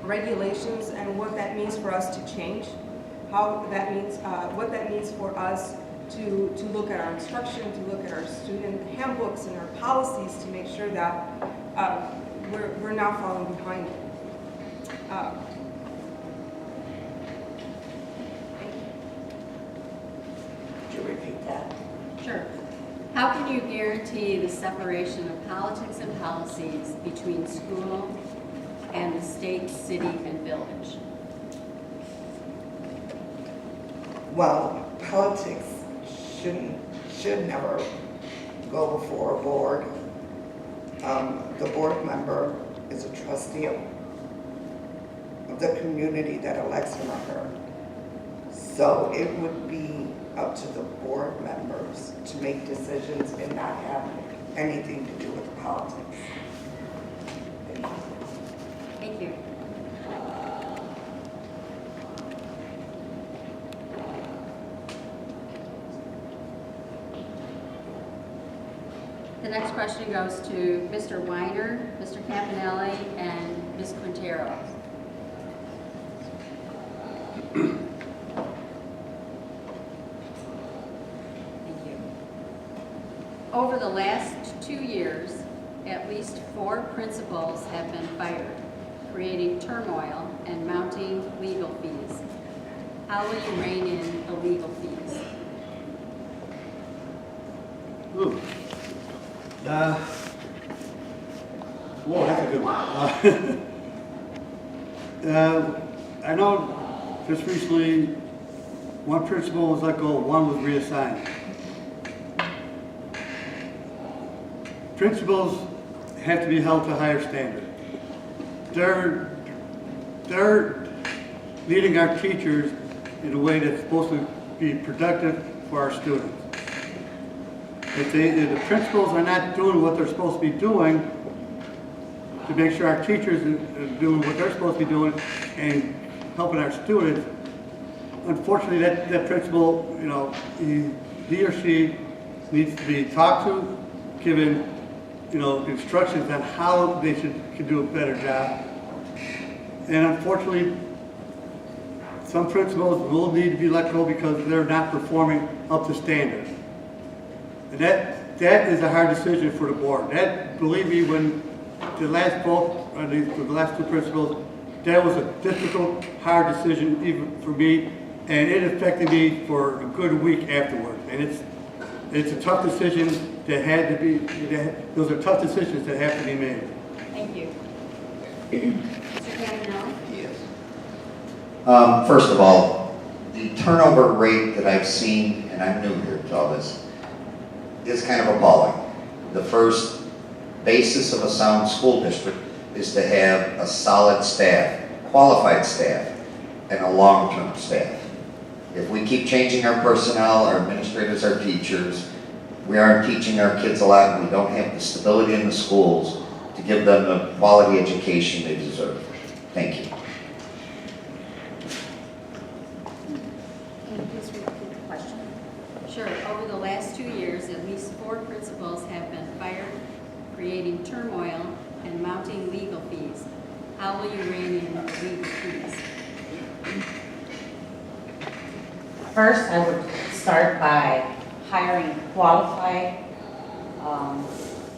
regulations and what that means for us to change, how that means, what that means for us to look at our instruction, to look at our student handbooks and our policies to make sure that we're not falling behind. Could you repeat that? Sure. How can you guarantee the separation of politics and policies between school and the state, city, and village? Well, politics should never go before a board. The board member is a trustee the community that elects him or her. So it would be up to the board members to make decisions and not have anything to do with politics. Thank you. The next question goes to Mr. Weiner, Mr. Campanelli, and Ms. Quintero. Thank you. Over the last 2 years, at least 4 principals have been fired, creating turmoil and mounting legal fees. How will you rein in the legal fees? Ooh. Whoa, that's a good one. I know just recently, one principal was let go, one was reassigned. Principals have to be held to higher standard. They're leading our teachers in a way that's supposed to be productive for our students. If the principals are not doing what they're supposed to be doing to make sure our teachers are doing what they're supposed to be doing and helping our students, unfortunately, that principal, you know, he or she needs to be talked to, given, you know, instructions on how they can do a better job. And unfortunately, some principals will need to be let go because they're not performing up to standard. And that is a hard decision for the board. That, believe me, when the last the last 2 principals, that was a difficult, hard decision even for me, and it affected me for a good week afterwards. And it's a tough decision that had to be. Those are tough decisions that have to be made. Thank you. Mr. Campanelli? Yes. First of all, the turnover rate that I've seen, and I'm new here to all this, is kind of appalling. The first basis of a sound school district is to have a solid staff, qualified staff, and a long-term staff. If we keep changing our personnel, our administrators, our teachers, we aren't teaching our kids a lot, and we don't have the stability in the schools to give them the quality education they deserve. Thank you. Can you please repeat the question? Sure. Over the last 2 years, at least 4 principals have been fired, creating turmoil and mounting legal fees. How will you rein in the legal fees? First, I would start by hiring qualified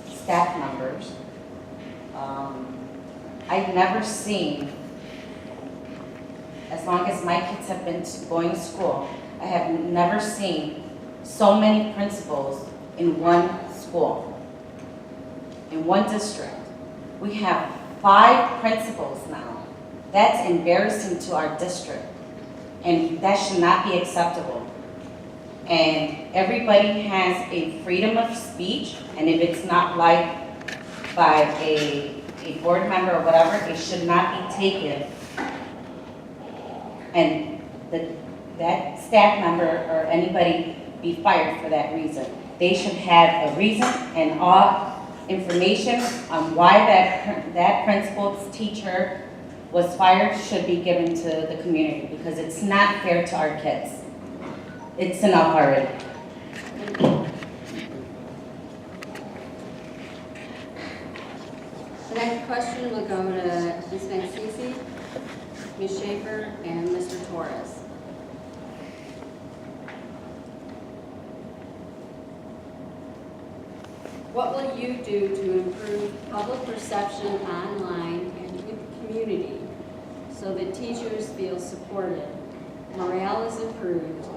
staff members. I've never seen, as long as my kids have been going to school, I have never seen so many principals in one school, in one district. We have 5 principals now. That's embarrassing to our district, and that should not be acceptable. And everybody has a freedom of speech, and if it's not liked by a board member or whatever, it should not be taken. And that staff member or anybody be fired for that reason. They should have a reason and all information on why that principal's teacher was fired should be given to the community, because it's not fair to our kids. It's enough already. The next question will go to Ms. Van Cece, Ms. Schaefer, and Mr. Torres. What will you do to improve public perception online and with the community so that teachers feel supported, morale is improved,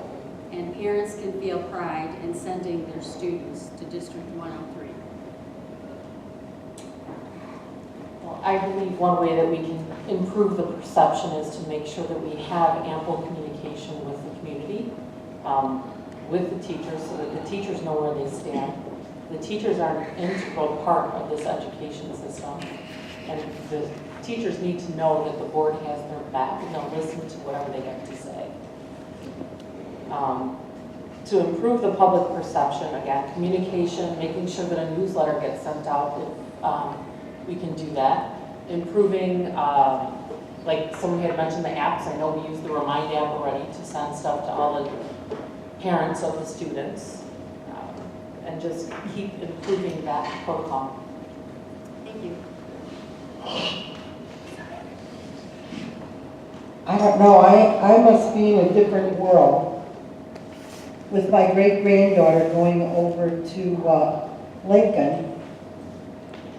and parents can feel pride in sending their students to District 103? Well, I believe one way that we can improve the perception is to make sure that we have ample communication with the community, with the teachers, so that the teachers know where they stand. The teachers are an integral part of this education system. And the teachers need to know that the board has their back and they'll listen to whatever they have to say. To improve the public perception, again, communication, making sure that a newsletter gets sent out if we can do that. Improving, like someone had mentioned the apps, I know we use the Remind app already to send stuff to all the parents of the students. And just keep improving that protocol. Thank you. I don't know, I must be in a different world with my great-granddaughter going over to Lincoln.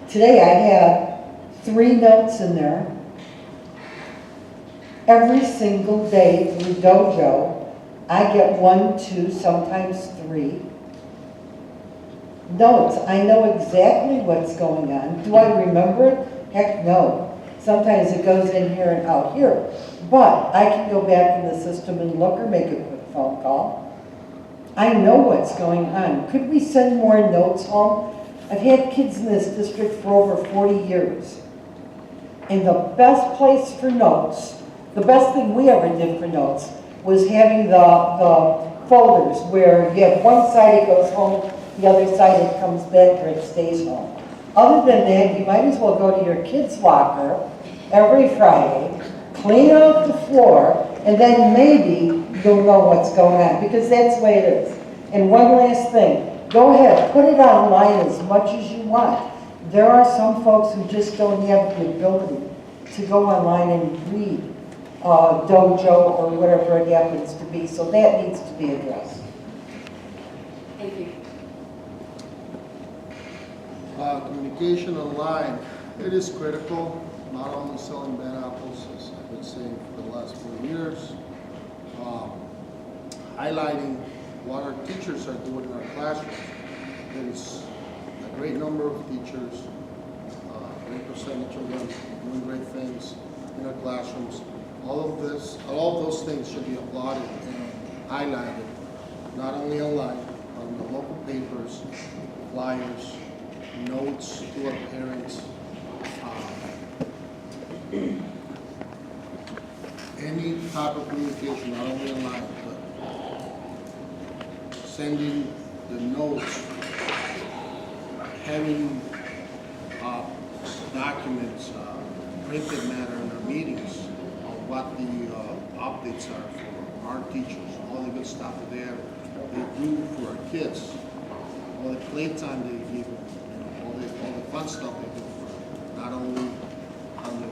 Today I had 3 notes in there. Every single day through Dojo, I get 1, 2, sometimes 3 notes. I know exactly what's going on. Do I remember it? Heck no. Sometimes it goes in here and out here. But I can go back in the system and look or make a quick phone call. I know what's going on. Could we send more notes home? I've had kids in this district for over 40 years. And the best place for notes, the best thing we ever did for notes, was having the folders where you have one side it goes home, the other side it comes back or it stays home. Other than that, you might as well go to your kid's locker every Friday, clean out the floor, and then maybe you'll know what's going on, because that's the way it is. And one last thing, go ahead, put it online as much as you want. There are some folks who just don't have the ability to go online and read Dojo or whatever it happens to be, so that needs to be addressed. Thank you. Communication online, it is critical, not only selling bad apples, as I've been saying for the last 4 years, highlighting what our teachers are doing in our classrooms. There's a great number of teachers, a great percentage of them doing great things in our classrooms. All of those things should be applauded and highlighted, not only online, but in the local papers, flyers, notes to our parents. Any type of communication, not only online, but sending the notes, having documents, printed matter in our meetings of what the updates are for our teachers, all the good stuff that they do for our kids, all the playtime they give them, all the fun stuff they do for them, not only on the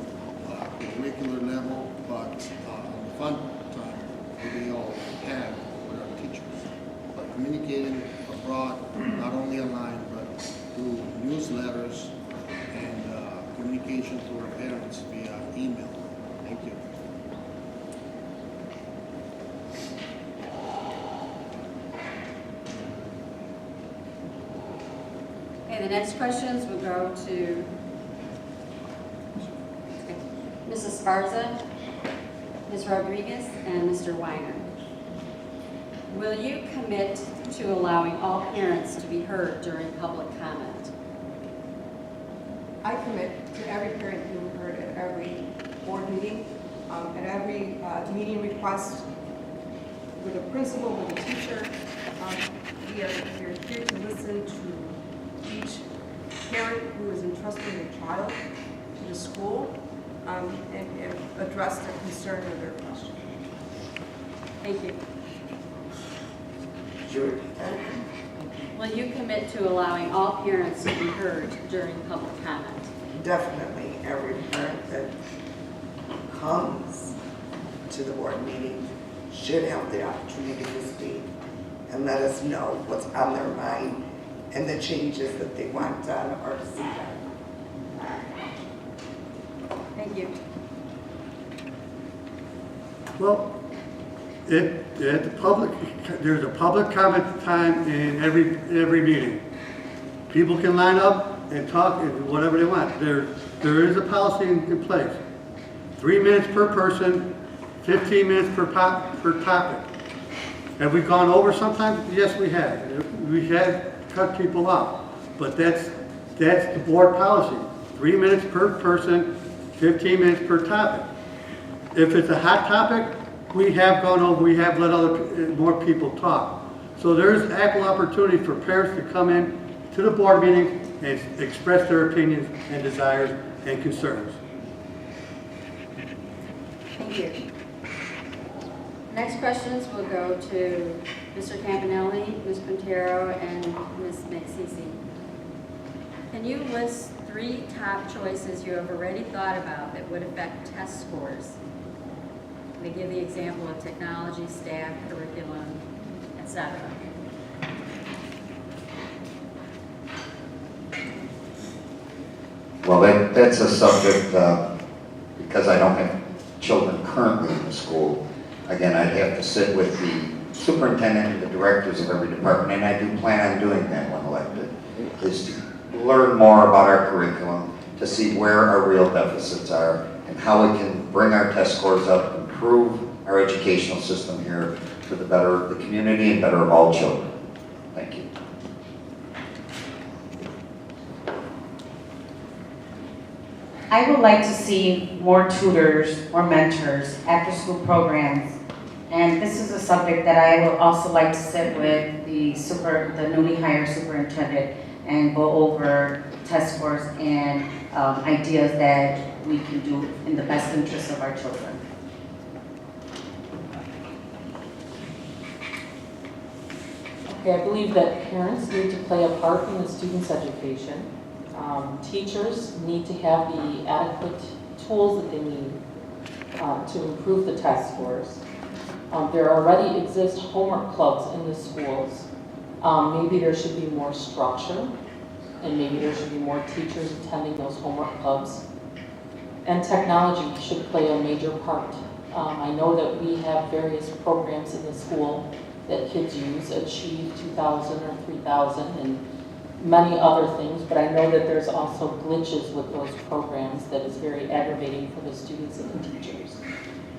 curricular level, but on the fun time that they all have with our teachers. But communicating abroad, not only online, but through newsletters and communication to our parents via email. Thank you. Okay, the next questions will go to Mrs. Sparza, Ms. Rodriguez, and Mr. Weiner. Will you commit to allowing all parents to be heard during public comment? I commit to every parent being heard at every board meeting, at every meeting request with a principal, with a teacher. We are here to listen to each parent who is entrusting their child to the school and address their concern or their question. Thank you. Sure. Will you commit to allowing all parents to be heard during public comment? Definitely, every parent that comes to the board meeting should have the opportunity to speak and let us know what's on their mind and the changes that they want done or to see done. Thank you. Well, there's a public comment time in every meeting. People can line up and talk and whatever they want. There is a policy in place. 3 minutes per person, 15 minutes per topic. Have we gone over sometimes? Yes, we have. We have cut people off, but that's the board policy. 3 minutes per person, 15 minutes per topic. If it's a hot topic, we have gone over, we have let more people talk. So there's ample opportunity for parents to come in to the board meeting and express their opinions and desires and concerns. Thank you. Next questions will go to Mr. Campanelli, Ms. Quintero, and Ms. McCeasy. Can you list 3 top choices you have already thought about that would affect test scores? They give the example of technology, staff, curriculum, etc. Well, that's a subject, because I don't have children currently in the school. Again, I'd have to sit with the superintendent and the directors of every department, and I do plan on doing that when elected, is to learn more about our curriculum, to see where our real deficits are, and how we can bring our test scores up, improve our educational system here for the better of the community and better of all children. Thank you. I would like to see more tutors, more mentors, after-school programs. And this is a subject that I would also like to sit with the newly hired superintendent and go over test scores and ideas that we can do in the best interest of our children. Okay, I believe that parents need to play a part in the student's education. Teachers need to have the adequate tools that they need to improve the test scores. There already exist homework clubs in the schools. Maybe there should be more structure, and maybe there should be more teachers attending those homework clubs. And technology should play a major part. I know that we have various programs in the school that kids use, Achieve 2000 or 3000, and many other things, but I know that there's also glitches with those programs that is very aggravating for the students and the teachers.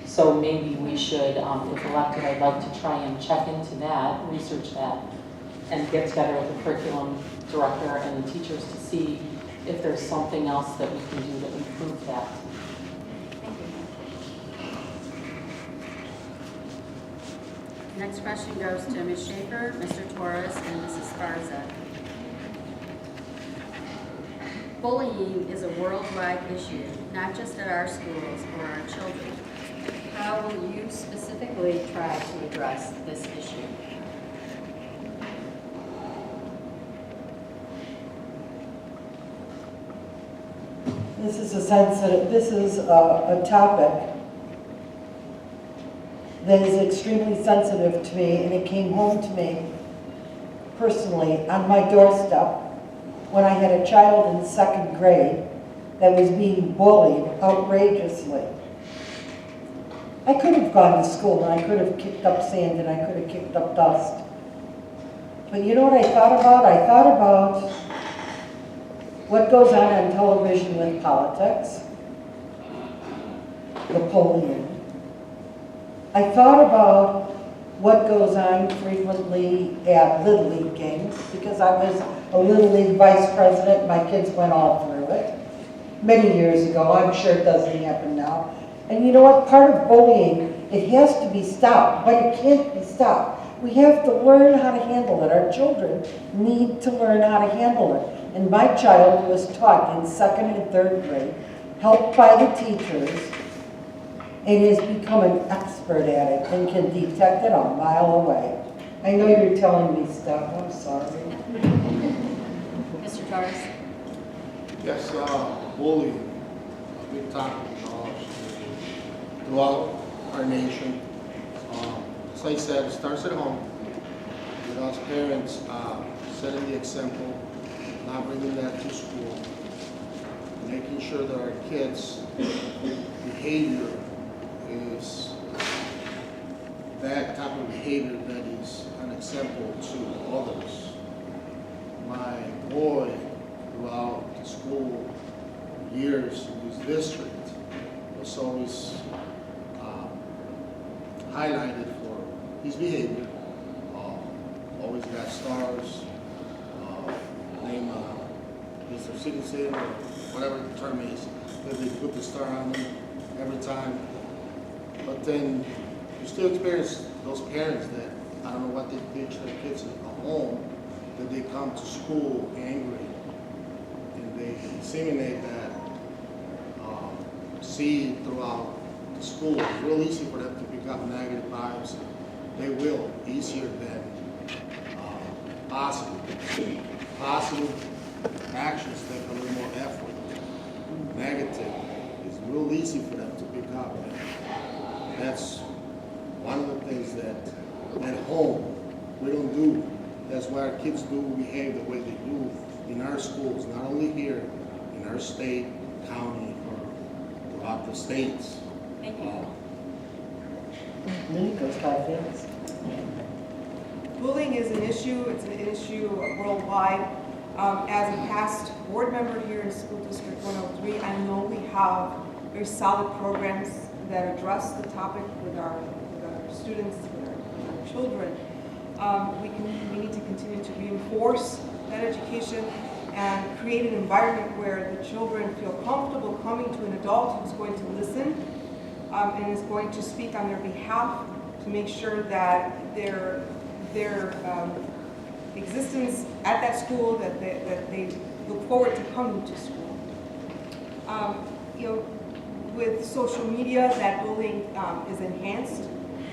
So maybe we should, if elected, I'd like to try and check into that, research that, and get together with the curriculum director and the teachers to see if there's something else that we can do to improve that. Thank you. Next question goes to Ms. Schaefer, Mr. Torres, and Mrs. Sparza. Bullying is a worldwide issue, not just at our schools or our children. How will you specifically try to address this issue? This is a topic that is extremely sensitive to me, and it came home to me personally on my doorstep when I had a child in 2nd grade that was being bullied outrageously. I could have gone to school and I could have kicked up sand and I could have kicked up dust. But you know what I thought about? I thought about what goes on television with politics, the bullying. I thought about what goes on frequently at Little League games, because I was a Little League vice president. My kids went all through it many years ago. I'm sure it doesn't happen now. And you know what? Part of bullying, it has to be stopped, but it can't be stopped. We have to learn how to handle it. Our children need to learn how to handle it. And my child was taught in 2nd and 3rd grade, helped by the teachers, and has become an expert at it and can detect it a mile away. I know you're telling me stuff, I'm sorry. Mr. Torres? Yes, bullying, a big topic throughout our nation. As I said, it starts at home with us parents setting the example, not bringing that to school, making sure that our kids' behavior is that type of behavior that is unacceptable to others. My boy, throughout the school years in this district, was always highlighted for his behavior. Always got stars, name Mr. Citizen, or whatever the term is, that they put the star on them every time. But then you still experience those parents that, I don't know what they teach their kids at home, that they come to school angry and they disseminate that seed throughout the school. It's real easy for them to pick up negative vibes. They will, easier than positive. Positive actions take a little more effort. Negative is real easy for them to pick up. And that's one of the things that at home we don't do. That's why our kids do behave the way they do in our schools, not only here, in our state, county, or throughout the states. Thank you. Minute goes by fast. Bullying is an issue. It's an issue worldwide. As a past board member here in School District 103, I know we have very solid programs that address the topic with our students, with our children. We need to continue to reinforce that education and create an environment where the children feel comfortable coming to an adult who's going to listen and is going to speak on their behalf to make sure that their existence at that school, that they look forward to coming to school. With social media, that bullying is enhanced.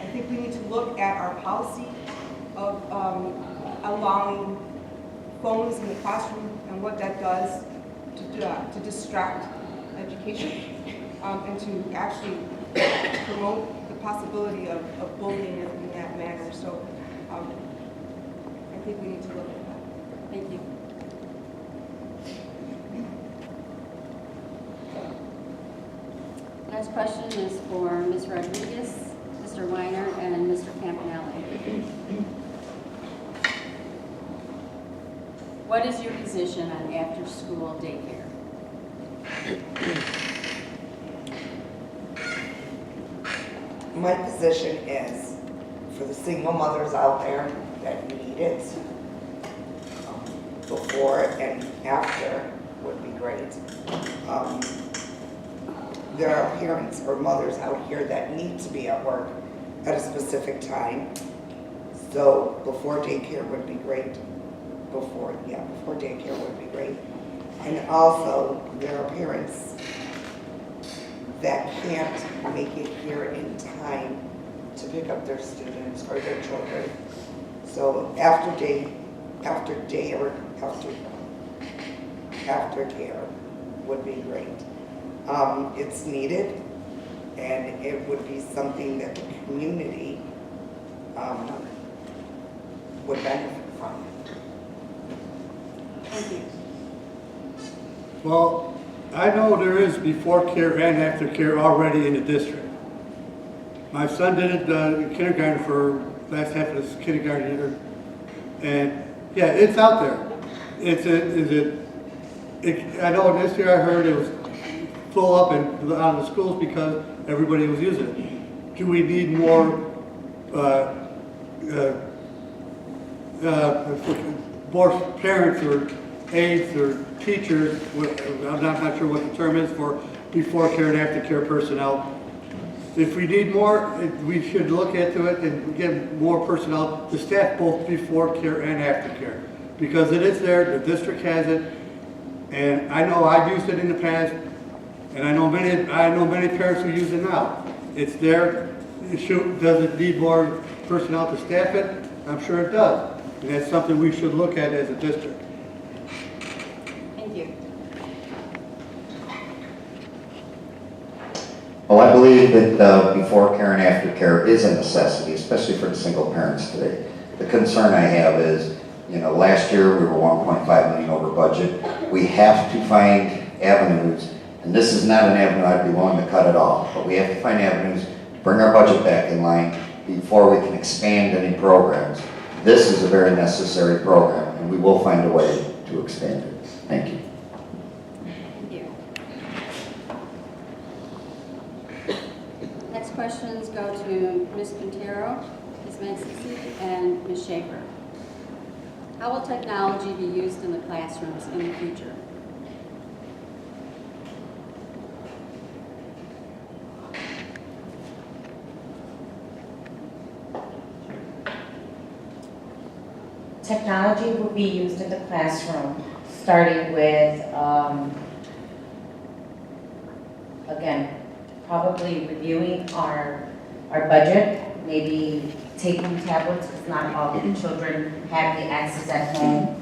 I think we need to look at our policy of allowing phones in the classroom and what that does to distract education and to actually promote the possibility of bullying in that manner. So I think we need to look at that. Thank you. Last question is for Ms. Rodriguez, Mr. Weiner, and Mr. Campanelli. What is your position on after-school daycare? My position is for the single mothers out there that need it, before and after would be great. There are parents or mothers out here that need to be at work at a specific time. So before daycare would be great. Before daycare would be great. And also, there are parents that can't make it here in time to pick up their students or their children. So aftercare would be great. It's needed, and it would be something that the community would benefit from. Thank you. Well, I know there is before care and after care already in the district. My son did it in kindergarten for last half of his kindergarten year, and yeah, it's out there. I know this year I heard it was full up in out of the schools because everybody was using it. Do we need more parents or aides or teachers? I'm not sure what the term is for before care and after care personnel. If we need more, we should look into it and get more personnel to staff both before care and after care. Because it is there, the district has it, and I know I've used it in the past, and I know many parents who use it now. It's there. Does it need more personnel to staff it? I'm sure it does. And that's something we should look at as a district. Thank you. Well, I believe that before care and after care is a necessity, especially for the single parents today. The concern I have is, last year we were 1.5 million over budget. We have to find avenues, and this is not an avenue I'd be willing to cut it off, but we have to find avenues, bring our budget back in line before we can expand any programs. This is a very necessary program, and we will find a way to expand it. Thank you. Thank you. Next questions go to Ms. Quintero, Ms. Mancini, and Ms. Schaefer. How will technology be used in the classrooms in the future? Technology will be used in the classroom, starting with, again, probably reviewing our budget, maybe taking tablets, because not all the children have the access at home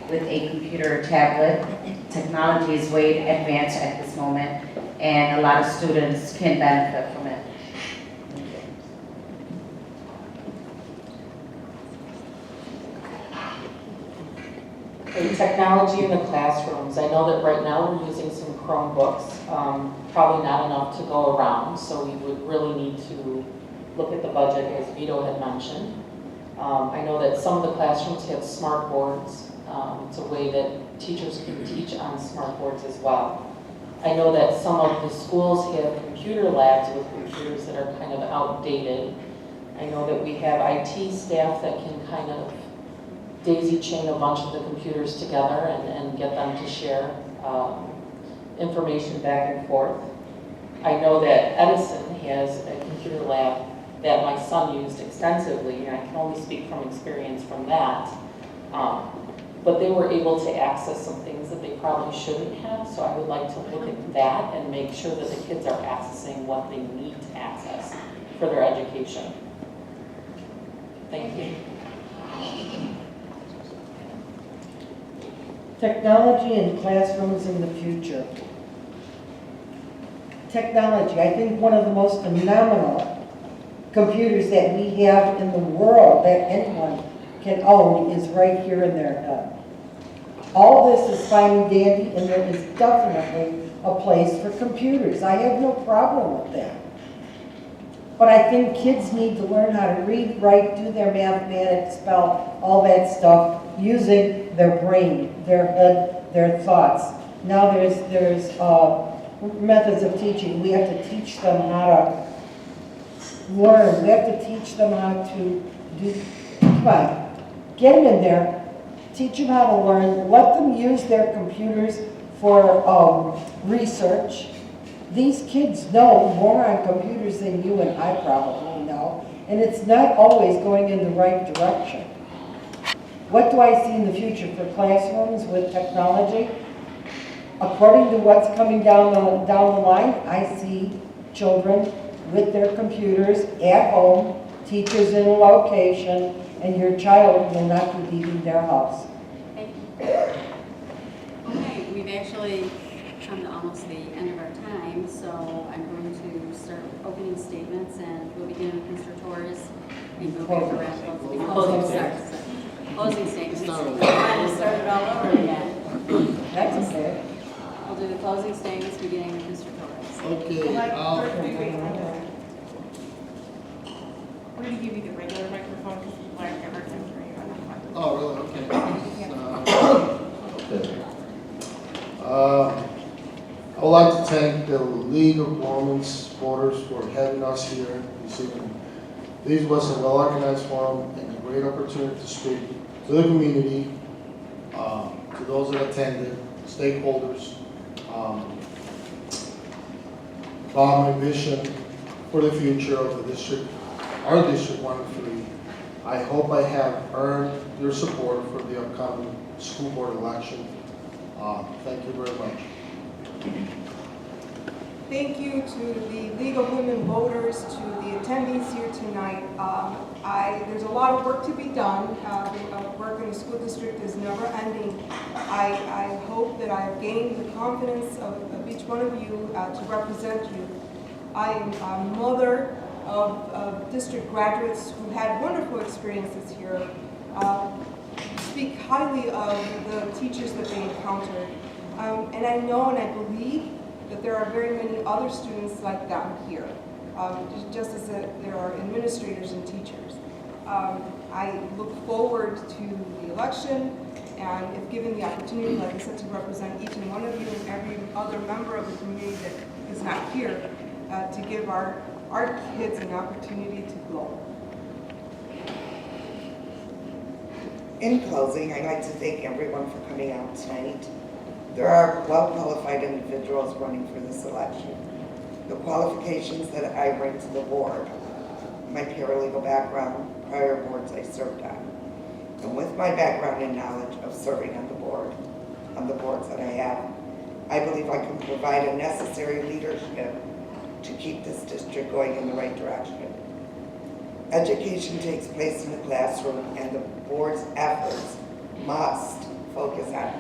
with a computer or tablet. Technology is way advanced at this moment, and a lot of students can benefit from it. Okay, technology in the classrooms. I know that right now we're using some Chromebooks, probably not enough to go around, so we would really need to look at the budget, as Vito had mentioned. I know that some of the classrooms have smart boards. It's a way that teachers can teach on smart boards as well. I know that some of the schools have computer labs with computers that are kind of outdated. I know that we have IT staff that can kind of daisy chain a bunch of the computers together and get them to share information back and forth. I know that Edison has a computer lab that my son used extensively, and I can only speak from experience from that. But they were able to access some things that they probably shouldn't have, so I would like to look at that and make sure that the kids are accessing what they need to access for their education. Thank you. Technology in classrooms in the future. Technology, I think one of the most phenomenal computers that we have in the world that anyone can own is right here in their head. All this is fine and dandy, and there is definitely a place for computers. I have no problem with that. But I think kids need to learn how to read, write, do their mathematics, spell, all that stuff, using their brain, their head, their thoughts. Now there's methods of teaching. We have to teach them how to learn. We have to teach them how to do, come on, get them in there, teach them how to learn, let them use their computers for research. These kids know more on computers than you and I probably know, and it's not always going in the right direction. What do I see in the future for classrooms with technology? According to what's coming down the line, I see children with their computers at home, teachers in a location, and your child will not be leaving their house. Thank you. Okay, we've actually come to almost the end of our time, so I'm going to start opening statements, and we'll begin with Mr. Torres, and go back around. Closing statements. We're trying to start it all over again. That's okay. We'll do the closing statements, beginning with Mr. Torres. Okay, We're going to give you the regular microphone because people aren't ever going to hear you on the mic. oh, really, okay. I would like to thank the League of Women's Voters for having us here this evening. This was a well-organized forum and a great opportunity to speak to the community, to those that attended, stakeholders, about my vision for the future of the district, our District 1 and 3. I hope I have earned your support for the upcoming school board election. Thank you very much. Thank you to the League of Women Voters, to the attendees here tonight. There's a lot of work to be done. Work in the school district is never ending. I hope that I have gained the confidence of each one of you to represent you. I am a mother of district graduates who had wonderful experiences here. Speak highly of the teachers that they encountered. And I know and I believe that there are very many other students like them here, just as there are administrators and teachers. I look forward to the election, and if given the opportunity, like I said, to represent each and one of you and every other member of the community that is not here, to give our kids an opportunity to grow. In closing, I'd like to thank everyone for coming out tonight. There are well-qualified individuals running for this election. The qualifications that I bring to the board, my paralegal background, prior boards I served on, And with my background and knowledge of serving on the boards that I have, I believe I can provide a necessary leadership to keep this district going in the right direction. Education takes place in the classroom, and the board's efforts must focus on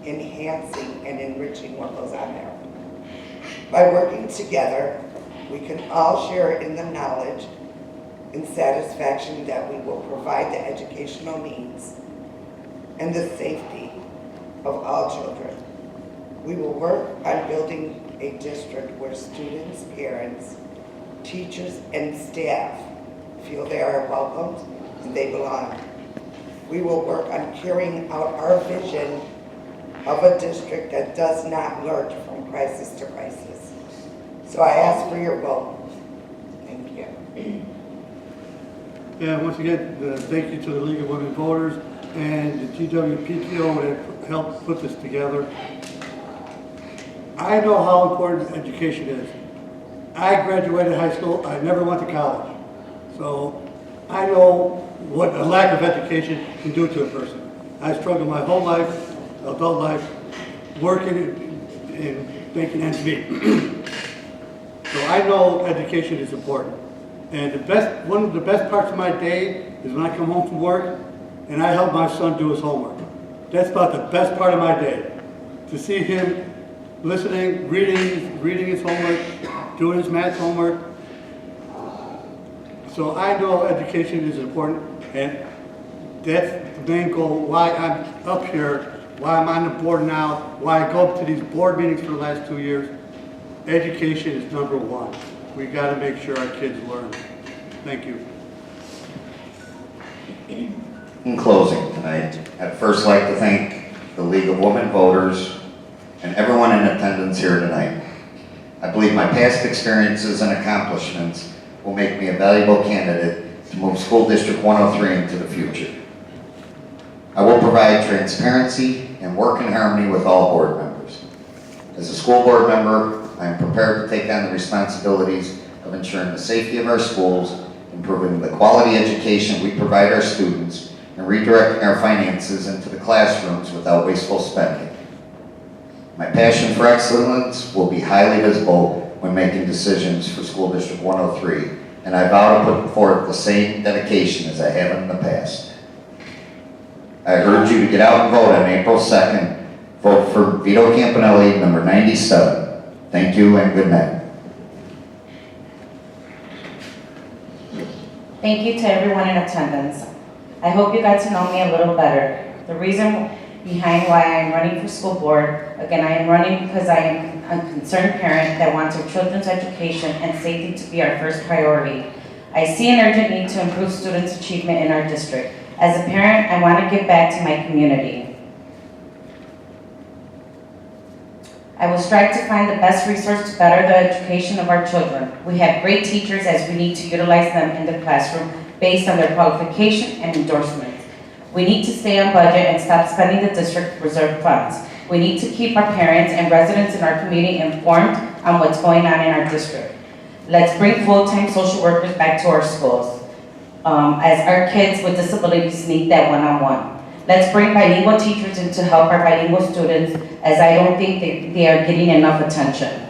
enhancing and enriching what goes on there. By working together, we can all share in the knowledge and satisfaction that we will provide the educational needs and the safety of all children. We will work on building a district where students, parents, teachers, and staff feel they are welcomed and they belong. We will work on carrying out our vision of a district that does not lurch from crisis to crisis. So I ask for your vote. Thank you. Yeah, once again, thank you to the League of Women Voters and the GWPTO that helped put this together. I know how important education is. I graduated high school, I never went to college. So I know what a lack of education can do to a person. I struggled my whole life, adult life, working and making ends meet. So I know education is important. And one of the best parts of my day is when I come home from work and I help my son do his homework. That's about the best part of my day. To see him listening, reading his homework, doing his math homework. So I know education is important, and that's the main goal, why I'm up here, why I'm on the board now, why I go up to these board meetings for the last 2 years. Education is number one. We got to make sure our kids learn. Thank you. In closing tonight, I'd first like to thank the League of Women Voters and everyone in attendance here tonight. I believe my past experiences and accomplishments will make me a valuable candidate to move School District 103 into the future. I will provide transparency and work in harmony with all board members. As a school board member, I am prepared to take on the responsibilities of ensuring the safety of our schools, improving the quality education we provide our students, and redirecting our finances into the classrooms without wasteful spending. My passion for excellence will be highly visible when making decisions for School District 103, and I vow to put forth the same dedication as I have in the past. I urge you to get out and vote on April 2nd. Vote for Vito Campanelli, number 97. Thank you and good night. Thank you to everyone in attendance. I hope you got to know me a little better. The reason behind why I am running for school board, again, I am running because I am a concerned parent that wants our children's education and safety to be our first priority. I see an urgent need to improve students' achievement in our district. As a parent, I want to give back to my community. I will strive to find the best resource to better the education of our children. We have great teachers as we need to utilize them in the classroom based on their qualification and endorsements. We need to stay on budget and stop spending the district reserve funds. We need to keep our parents and residents in our community informed on what's going on in our district. Let's bring full-time social workers back to our schools, as our kids with disabilities need that one-on-one. Let's bring bilingual teachers in to help our bilingual students, as I don't think they are getting enough attention.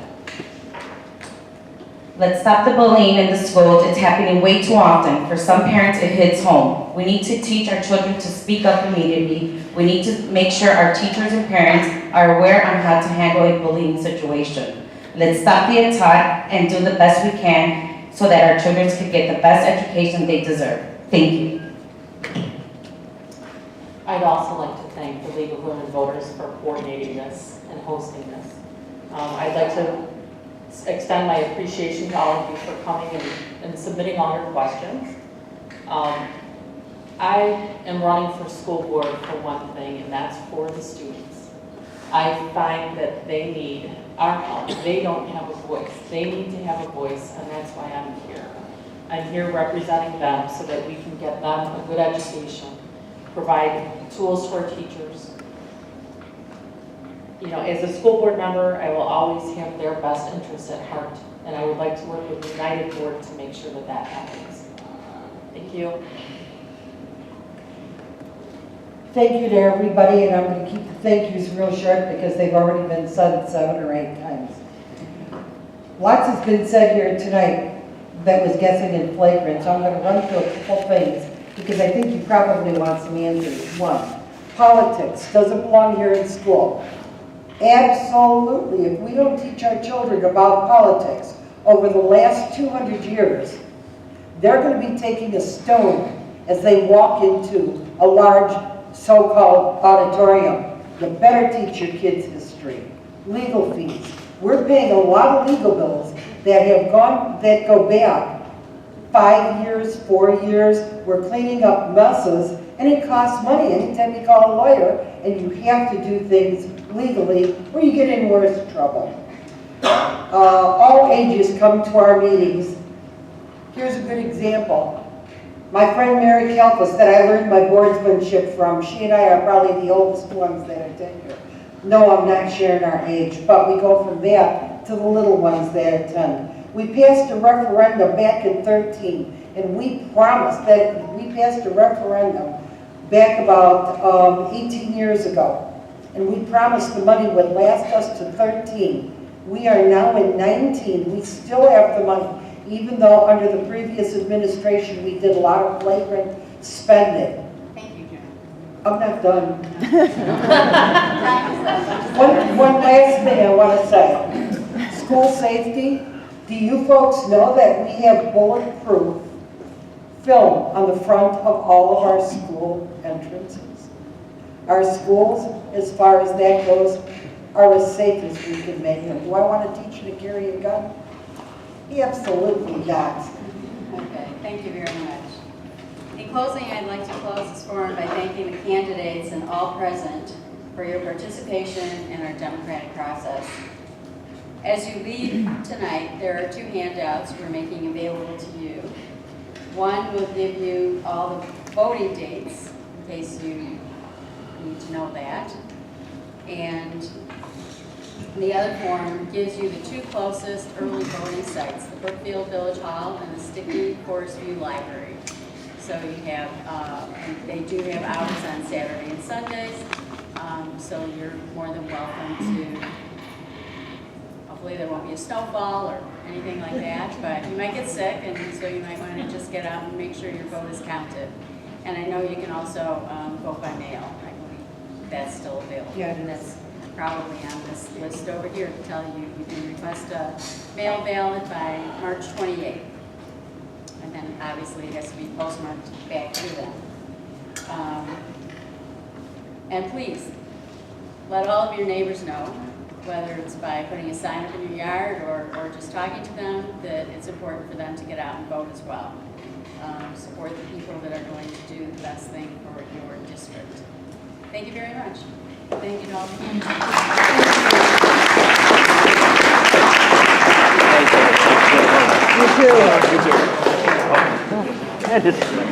Let's stop the bullying in the schools. It's happening way too often. For some parents, it hits home. We need to teach our children to speak up immediately. We need to make sure our teachers and parents are aware on how to handle a bullying situation. Let's stop the attack and do the best we can so that our children can get the best education they deserve. Thank you. I'd also like to thank the League of Women Voters for coordinating this and hosting this. I'd like to extend my appreciation to all of you for coming and submitting all your questions. I am running for school board for one thing, and that's for the students. I find that they need our help. They don't have a voice. They need to have a voice, and that's why I'm here. I'm here representing them so that we can get them a good education, provide tools for our teachers. You know, as a school board member, I will always have their best interests at heart, and I would like to work with the United Board to make sure that that happens. Thank you. Thank you to everybody, and I'm going to keep the thank yous real short because they've already been said 7 or 8 times. Lots has been said here tonight that was guessing in flagrant, so I'm going to run through a couple things because I think you probably want some answers. 1, politics doesn't belong here in school. Absolutely. If we don't teach our children about politics over the last 200 years, they're going to be taking a stone as they walk into a large so-called auditorium. You better teach your kids history. Legal fees. We're paying a lot of legal bills that go back 5 years, 4 years. We're cleaning up messes, and it costs money anytime you call a lawyer, and you have to do things legally or you get in worse trouble. All ages come to our meetings. Here's a good example. My friend Mary Kalfas that I learned my boardsmanship from, she and I are probably the oldest ones that attend here. No, I'm not sharing our age, but we go from that to the little ones that attend. We passed a referendum back in 13, and we promised that we passed a referendum back about 18 years ago. And we promised the money would last us to 13. We are now in 19. We still have the money, even though under the previous administration we did a lot of flagrant spending. Thank you, John. I'm not done. Time is up. One last thing I want to say. School safety. Do you folks know that we have bulletproof film on the front of all of our school entrances? Our schools, as far as that goes, are as safe as we can make them. Do I want to teach you to carry a gun? Absolutely not. Okay, thank you very much. In closing, I'd like to close this forum by thanking the candidates and all present for your participation in our democratic process. As you leave tonight, there are 2 handouts we're making available to you. One will give you all the voting dates, in case you need to know that. And the other form gives you the 2 closest early voting sites, the Brookfield Village Hall and the Stickney Forest View Library. So you have, and they do have hours on Saturday and Sundays, so you're more than welcome to. Hopefully there won't be a snowfall or anything like that, but you might get sick, and so you might want to just get out and make sure your vote is counted. And I know you can also vote by mail. I believe that's still available. Yeah, and that's probably on this list over here to tell you you can request a mail ballot by March 28th. And then obviously it has to be postmarked back to them. And please, let all of your neighbors know, whether it's by putting a sign up in your yard or just talking to them, that it's important for them to get out and vote as well. Support the people that are going to do the best thing for your district. Thank you very much. Thank you to all of you. You too.